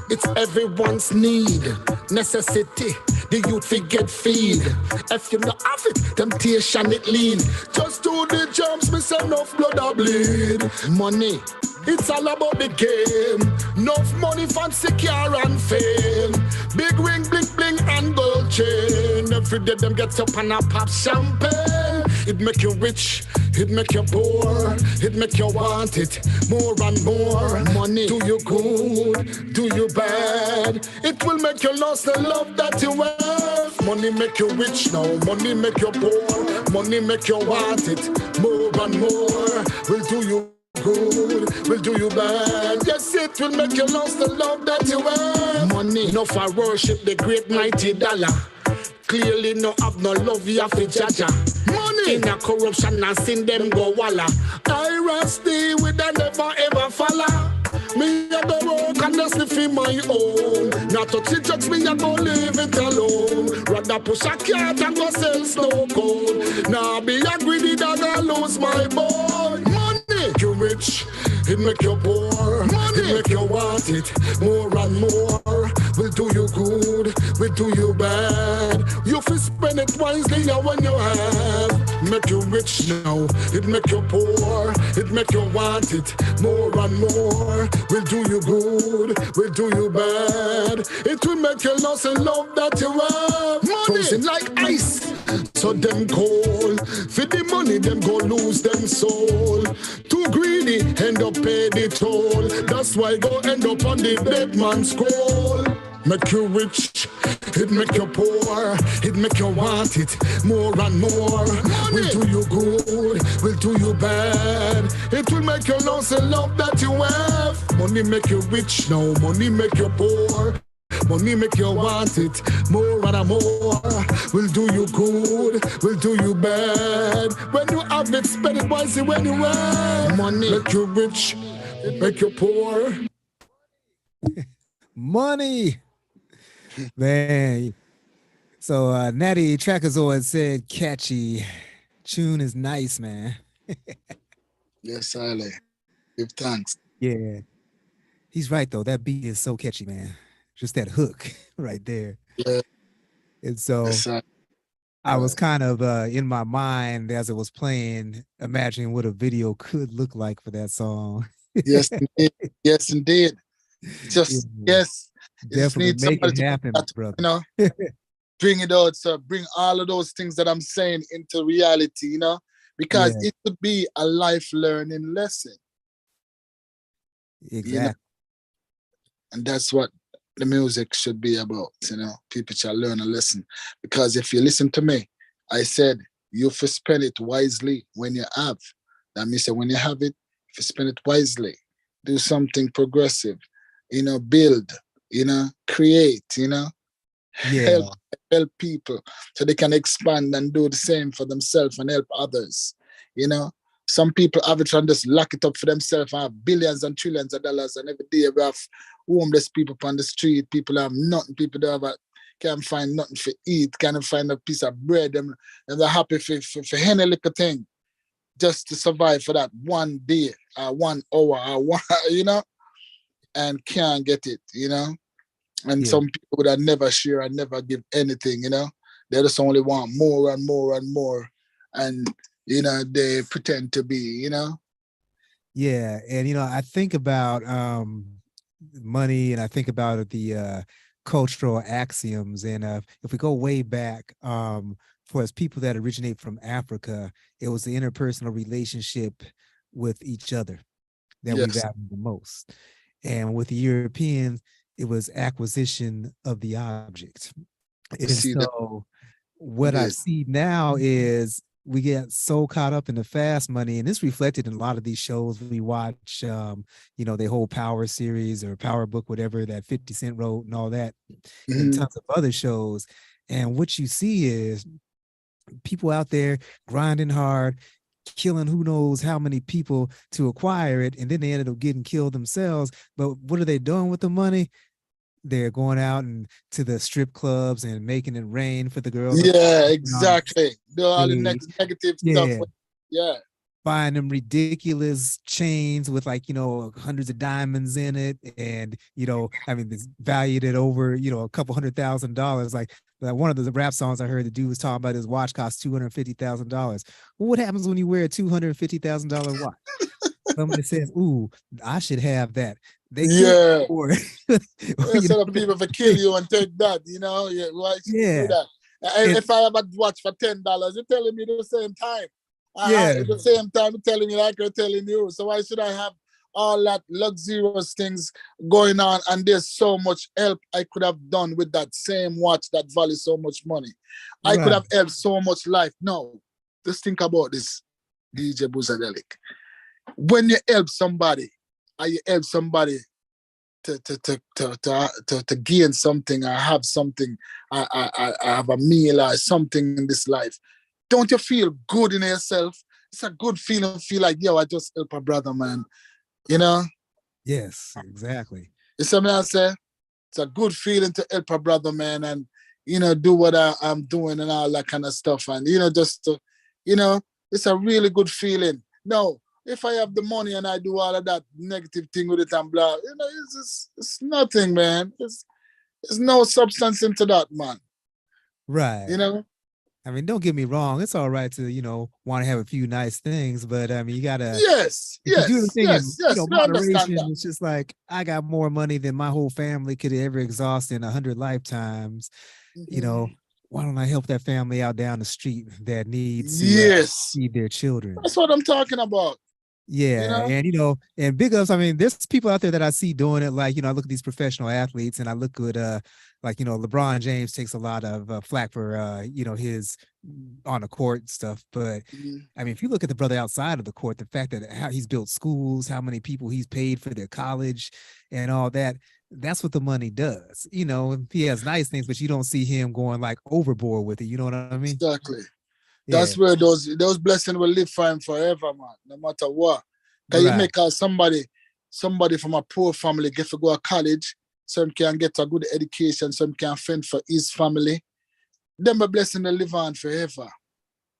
B: It's everyone's need, necessity. The youth forget feed. If you not have it, temptation it lead. Just do the jobs, miss enough blood or bleed. Money, it's all about the game. Enough money, fancy car and fame. Big ring, bling, bling, and gold chain. Every day them get up and a pop champagne. It make you rich, it make you poor, it make you want it more and more. Money, do you good, do you bad. It will make you lose the love that you have. Money make you rich now, money make you poor. Money make you want it more and more. Will do you good, will do you bad. Yes, it will make you lose the love that you have. Money, no for worship the great mighty dollar. Clearly no have no love, you have to judge. Money in a corruption and sin them go walla. I Ras D with a never ever follow. Me a go work and just live for my own. Not to see judge me, I go leave it alone. Rather push a cat and go sell snow cone. Now be a greedy dog and lose my boy. Money, you rich, it make you poor. Money, it make you want it more and more. Will do you good, will do you bad. You fi spend it wisely when you have. Make you rich now, it make you poor. It make you want it more and more. Will do you good, will do you bad. It will make you lose the love that you have. Money frozen like ice, so them cold. For the money, them go lose them soul. Too greedy, end up pay the toll. That's why go end up on the dead man's scroll. Make you rich, it make you poor. It make you want it more and more. Will do you good, will do you bad. It will make you lose the love that you have. Money make you rich now, money make you poor. Money make you want it more and more. Will do you good, will do you bad. When you have it, spend it wisely when you have. Money make you rich, it make you poor.
A: Money. Man. So Natty Trackazoid said catchy. Tune is nice, man.
D: Yes, Ale. Give thanks.
A: Yeah. He's right though. That beat is so catchy, man. Just that hook right there.
D: Yeah.
A: And so
D: Yes,
A: I was kind of in my mind as it was playing, imagining what a video could look like for that song.
D: Yes, indeed. Yes, indeed. Just yes. You just
A: Definitely
D: need
A: make
D: somebody
A: it
D: to
A: happen,
D: put that,
A: brother.
D: you know, bring it out, so bring all of those things that I'm saying into reality, you know, because
A: Yeah.
D: it could be a life learning lesson.
A: Exactly.
D: You know? And that's what the music should be about, you know. People shall learn a lesson. Because if you listen to me, I said you have to spend it wisely when you have. That means that when you have it, if you spend it wisely, do something progressive, you know, build, you know, create, you know,
A: Yeah.
D: help people so they can expand and do the same for themselves and help others. You know, some people have it and just lock it up for themselves and have billions and trillions of dollars, and every day we have homeless people on the street, people have nothing, people don't have can't find nothing to eat, can't find a piece of bread, and they're happy for any little thing just to survive for that one day or 1 hour or one, you know, and can't get it, you know. And
A: Yeah.
D: some people that never share and never give anything, you know. They just only want more and more and more. And, you know, they pretend to be, you know.
A: Yeah. And, you know, I think about money and I think about the cultural axioms. And if we go way back, for us people that originate from Africa, it was the interpersonal relationship with each other that we
D: Yes.
A: value the most. And with the Europeans, it was acquisition of the object. And
D: See that?
A: so what I
D: Indeed.
A: see now is we get so caught up in the fast money, and it's reflected in a lot of these shows we watch, you know, the whole Power series or Power Book, whatever that 50 Cent wrote and all that, and
D: Mhm.
A: tons of other shows. And what you see is people out there grinding hard, killing who knows how many people to acquire it, and then they ended up getting killed themselves. But what are they doing with the money? They're going out and to the strip clubs and making it rain for the girls.
D: Yeah, exactly. Do all the
A: They-
D: negative
A: yeah,
D: stuff. Yeah.
A: buying them ridiculous chains with, like, you know, hundreds of diamonds in it, and, you know, I mean, it's valued at over, you know, a couple $100,000. Like one of the rap songs I heard, the dude was talking about his watch costs $250,000. Well, what happens when you wear a $250,000 watch? Somebody says, "Ooh, I should have that." They kill
D: Yeah.
A: you for it.
D: Yeah,
A: You
D: so
A: know?
D: the people for kill you and take that, you know. Yeah, why should you
A: Yeah.
D: do that? If I have a watch for $10, you're telling me the same time.
A: Yeah.
D: At the same time, you're telling me like you're telling you. So why should I have all that luxurious things going on, and there's so much help I could have done with that same watch that values so much money. I could
A: Right.
D: have helped so much life. No, just think about this, DJ Buzadelic. When you help somebody, or you help somebody to gain something, or have something, I have a meal or something in this life, don't you feel good in yourself? It's a good feeling, feel like, yo, I just help a brother, man. You know?
A: Yes, exactly.
D: It's something I say. It's a good feeling to help a brother, man, and do what I'm doing and all that kind of stuff. And just to, it's a really good feeling. No, if I have the money and I do all of that negative thing with it and blah, it's nothing, man. It's no substance into that, man.
A: Right.
D: You know?
A: I mean, don't get me wrong. It's all right to, want to have a few nice things, but I mean, you gotta,
D: Yes,
A: if you do the
D: yes,
A: thing in,
D: yes, yes. We understand
A: moderation,
D: that.
A: it's just like, I got more money than my whole family could ever exhaust in 100 lifetimes. Why don't I help that family out down the street that needs to
D: Yes.
A: feed their children?
D: That's what I'm talking about.
A: Yeah, and and big ups. I mean, there's people out there that I see doing it. Like, I look at these professional athletes, and I look at like LeBron James takes a lot of flack for his on the court stuff. But I mean, if you look at the brother outside of the court, the fact that how he's built schools, how many people he's paid for their college, and all that. That's what the money does. He has nice things, but you don't see him going like overboard with it. You know what I mean?
D: Exactly.
A: Yeah.
D: That's where those blessings will live for him forever, man. No matter what. Can you make somebody from a poor family get to go to college, some can get a good education, some can fend for his family. Them a blessing will live on forever.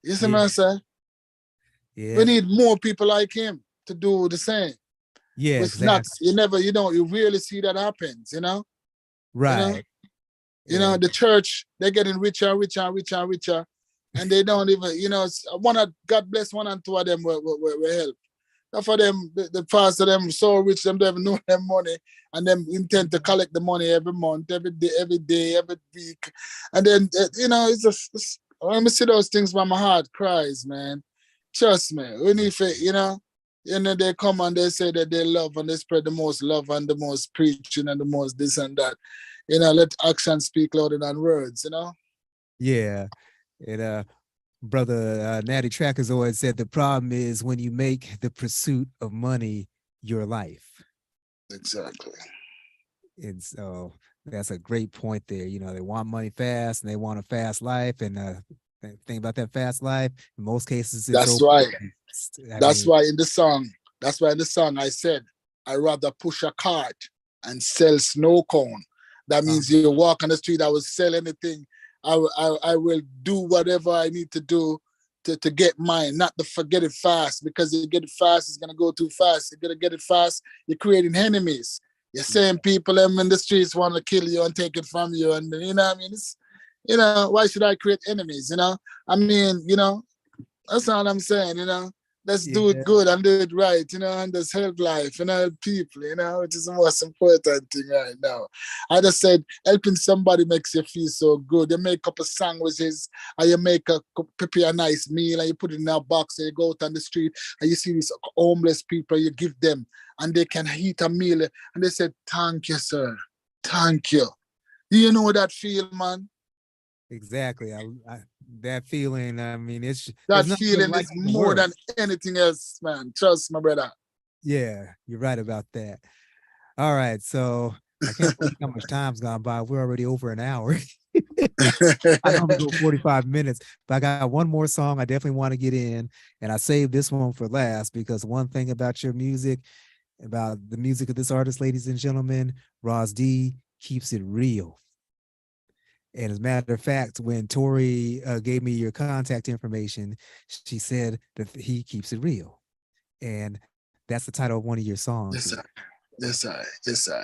D: You see what I'm saying?
A: Yeah.
D: We need more people like him to do the same.
A: Yeah,
D: It's
A: exactly.
D: not, you rarely see that happens,
A: Right.
D: The church, they're getting richer and richer and richer and richer. And they don't even, God bless one and two of them will help. Now for them, the pastor them so rich, them don't even know their money, and them intend to collect the money every month, every day, every week. And then, it's just, when I see those things, my heart cries, man. Trust me. We need to, they come and they say that they love and they spread the most love and the most preaching and the most this and that. Let action speak louder than words,
A: Yeah. And brother Natty Track has always said the problem is when you make the pursuit of money your life.
D: Exactly.
A: And so that's a great point there. They want money fast and they want a fast life. And the thing about that fast life, in most cases, it's
D: that's why in the song I said I rather push a cart and sell snow cone. That means you walk on the street, I will sell anything. I will do whatever I need to do to get mine, not to forget it fast, because you get it fast, it's gonna go too fast. You're gonna get it fast, you're creating enemies. You're saying people them in the streets want to kill you and take it from you, and I mean, it's, why should I create enemies? I mean, that's all I'm saying. Let's do it good and do it right, and just help life, help people, which is the most important thing right now. I just said helping somebody makes you feel so good. You make up a sandwiches, and you prepare a nice meal, and you put it in a box, and you go out on the street, and you see these homeless people, you give them, and they can eat a meal, and they say, "Thank you, sir. Thank you." Do you know what that feel, man?
A: Exactly. That feeling, I mean,
D: that feeling is more than anything else, man. Trust my brother.
A: Yeah, you're right about that. All right, so I can't believe how much time's gone by. We're already over an hour. I normally go 45 minutes, but I got one more song I definitely want to get in, and I saved this one for last because one thing about your music, about the music of this artist, ladies and gentlemen, Ras D keeps it real. And as a matter of fact, when Tori gave me your contact information, she said that he keeps it real. And that's the title of one of your songs.
D: Yes, I.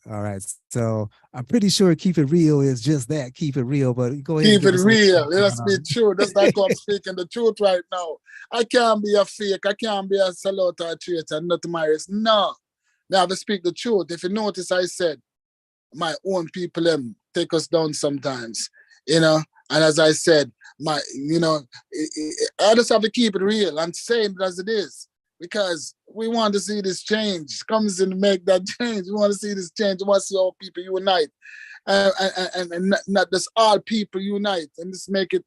A: All right. So I'm pretty sure Keep It Real is just that, keep it real, but go ahead.
D: Keep it real. Let's be true. That's like I'm speaking the truth right now. I can't be a fake. I can't be a sellout or a traitor, not to my race. No. I have to speak the truth. If you notice, I said, my own people take us down sometimes, and as I said, I just have to keep it real and saying it as it is. because we want to see this change. Comes in to make that change. We want to see this change. We want to see all people unite, and not just all people unite, and just make it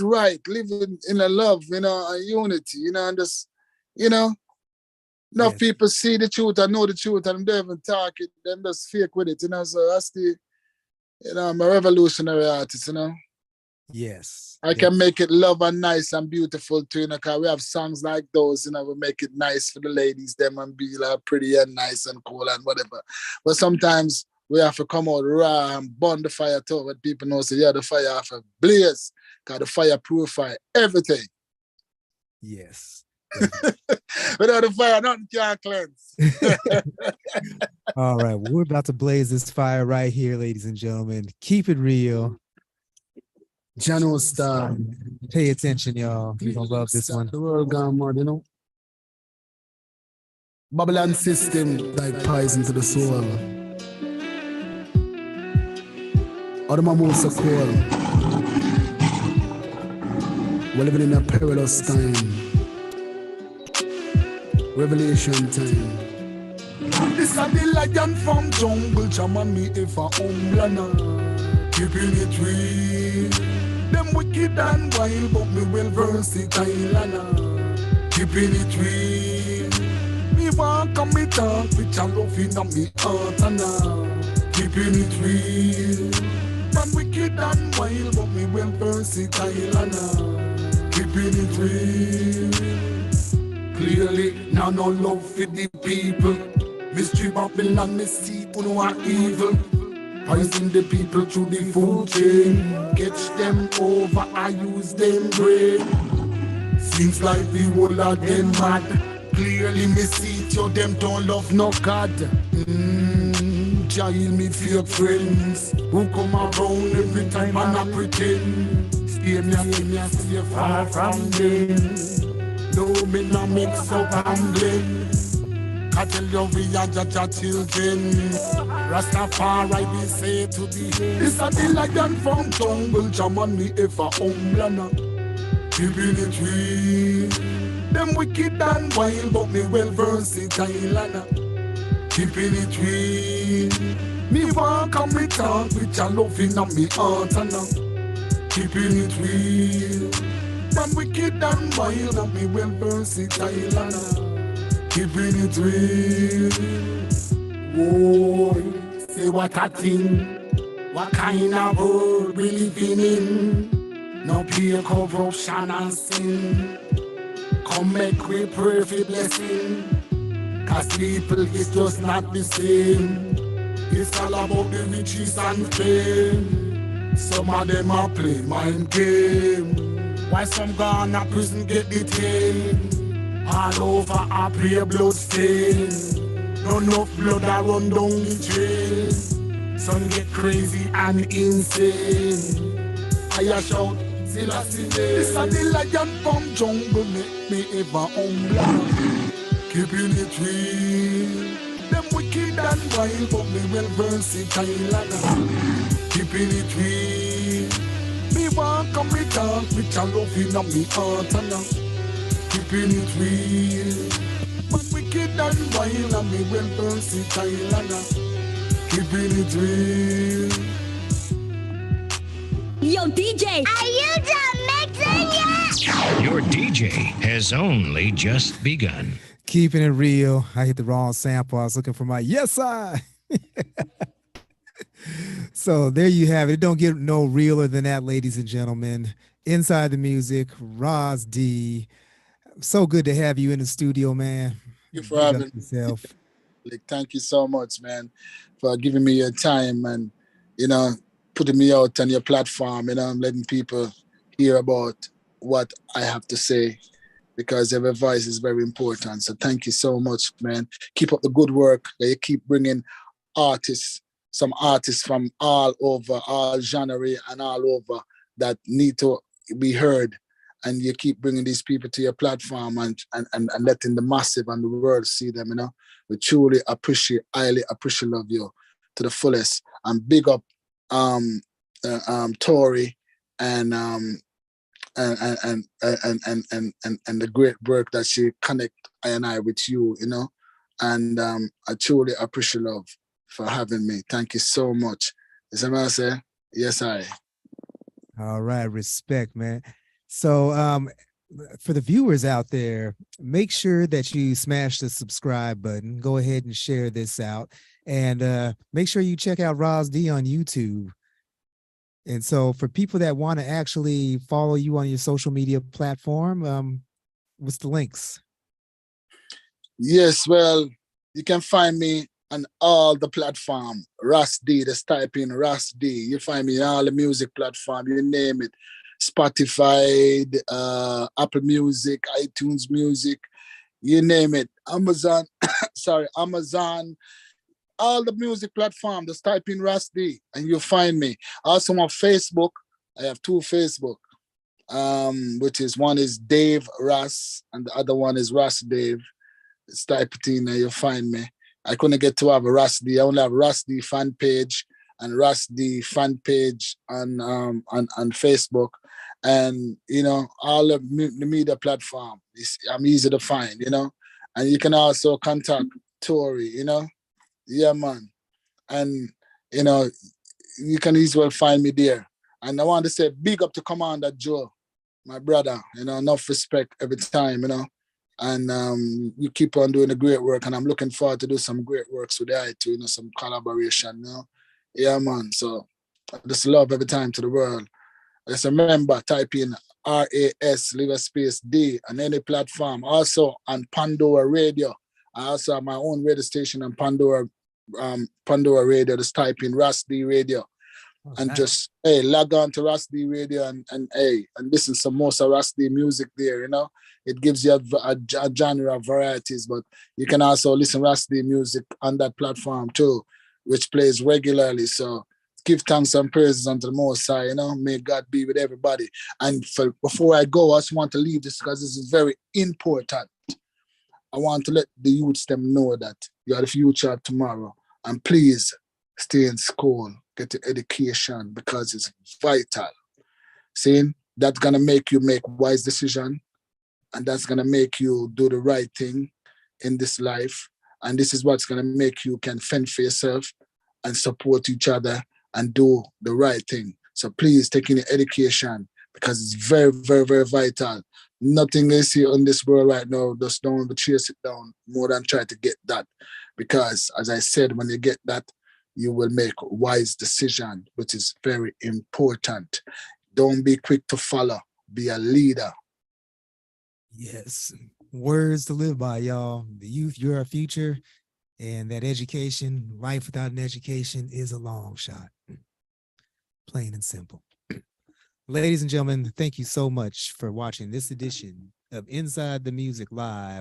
D: right. Live in a love, a unity, and just, enough
A: Yes.
D: people see the truth and know the truth, and they even talk it, them just fake with it, So that's I'm a revolutionary artist.
A: Yes.
D: I can make it love and nice and beautiful too, because we have songs like those, we make it nice for the ladies, them, and be like pretty and nice and cool and whatever. But sometimes we have to come out raw and burn the fire too, but people know, say, yeah, the fire have to blaze, because the fire purify everything.
A: Yes.
D: Without the fire, nothing can cleanse.
A: All right. Well, we're about to blaze this fire right here, ladies and gentlemen. Keep it real.
B: Jano Star.
A: Pay attention, y'all. You're gonna love this one.
B: The world gone mad, Babylon system like poison to the soul. All the mammals so cold. We're living in a perilous time. Revelation time. This a the lion from jungle, Jaman me if a humblana. Keeping it real. Them wicked and wild, but me well versatile, keeping it real. Me walk and me talk, with a love in me heart, keeping it real. Man wicked and wild, but me well versatile, keeping it real. Clearly, now no love for the people. Mystery Babylon, me see who are evil. Poison the people through the food chain. Catch them over, I use them brain. Seems like the world are them mad. Clearly me see it, yo, them don't love no God. Jail me fake friends who come around every time and I pretend. Stay me far from them. No, me no mix up and blend. I tell you we are Jaja children. Rastafari be say to be. This a the lion from jungle, Jaman me if a humblana. Keeping it real. Them wicked and wild, but me well versatile, keeping it real. Me walk and me talk with a love in me heart, keeping it real. Man wicked and wild, and me well versatile, keeping it real. Whoa, say what a thing. What kind of world we living in? No pure corruption and sin. Come make we pray for blessing. Cause people is just not the same. It's all about the riches and fame. Some of them are play mind game. Why some gone to prison get detained? All over I play blood stain. No enough blood I run down the drain. Some get crazy and insane. I shout, this a the lion from jungle, make me ever humble. Keeping it real. Them wicked and wild, but me well versatile. Keeping it real. Me walk and me talk, with a love in me heart, keeping it real. But wicked and wild, and me well versatile, keeping it real.
F: Yo, DJ, are you done mixing yet?
G: Your DJ has only just begun.
A: Keeping it real. I hit the wrong sample. I was looking for my yes, I. So there you have it. It don't get no realer than that, ladies and gentlemen. Inside the Music, Ras D. So good to have you in the studio, man.
D: Thank you for having
A: yourself.
D: Thank you so much, man, for giving me your time and, putting me out on your platform, letting people hear about what I have to say, because every voice is very important. So thank you so much, man. Keep up the good work. You keep bringing some artists from all over, all genre and all over that need to be heard. And you keep bringing these people to your platform and letting the massive and the world see them, We truly highly appreciate of you to the fullest. And big up Tori and the great work that she connect I with you, you know. And I truly appreciate love for having me. Thank you so much. Is that what I say? Yes, I.
A: All right, respect, man. So for the viewers out there, make sure that you smash the subscribe button. Go ahead and share this out. And make sure you check out Ras D on YouTube. And so for people that want to actually follow you on your social media platform, what's the links?
D: Yes, well, you can find me on all the platform. Ras D, just type in Ras D. You find me on all the music platform, you name it. Spotify, Apple Music, iTunes Music, you name it. Amazon, sorry, Amazon, all the music platform. Just type in Ras D and you'll find me. Also on Facebook, I have two Facebook, which is one is Dave Ras and the other one is Ras Dave. It's type it in and you'll find me. I couldn't get to have a Ras D. I only have Ras D fan page and Ras D fan page on Facebook. And you know, all of the media platform. I'm easy to find, you know. And you can also contact Tori, you know. Yeah, man. And you know, you can easily find me there. And I want to say big up to Commander Joe, my brother, you know, enough respect every time, you know. And you keep on doing the great work, and I'm looking forward to do some great works with I too, you know, some collaboration, you know. Yeah, man. So I just love every time to the world. Just remember, type in RAS, leave a space D on any platform. Also on Pandora Radio. I also have my own radio station on Pandora Radio. Just type in Ras D Radio. And just hey, log on to Ras D Radio and hey, and listen to some more Ras D music there, you know. It gives you a genre of varieties, but you can also listen Ras D music on that platform too, which plays regularly. So give thanks and praises unto the Most High, you know. May God be with everybody. And before I go, I just want to leave this because this is very important. I want to let the youths them know that you are the future of tomorrow. And please stay in school, get your education because it's vital. See, that's gonna make you make wise decision, and that's gonna make you do the right thing in this life. And this is what's gonna make you can fend for yourself and support each other and do the right thing. So please take in your education because it's very, very, very vital. Nothing is here in this world right now. Just don't chase it down more than try to get that. Because as I said, when you get that, you will make a wise decision, which is very important. Don't be quick to follow. Be a leader.
A: Yes. Words to live by, y'all. The youth, you're our future. And that education, life without an education is a long shot. Plain and simple. Ladies and gentlemen, thank you so much for watching this edition of Inside the Music Live.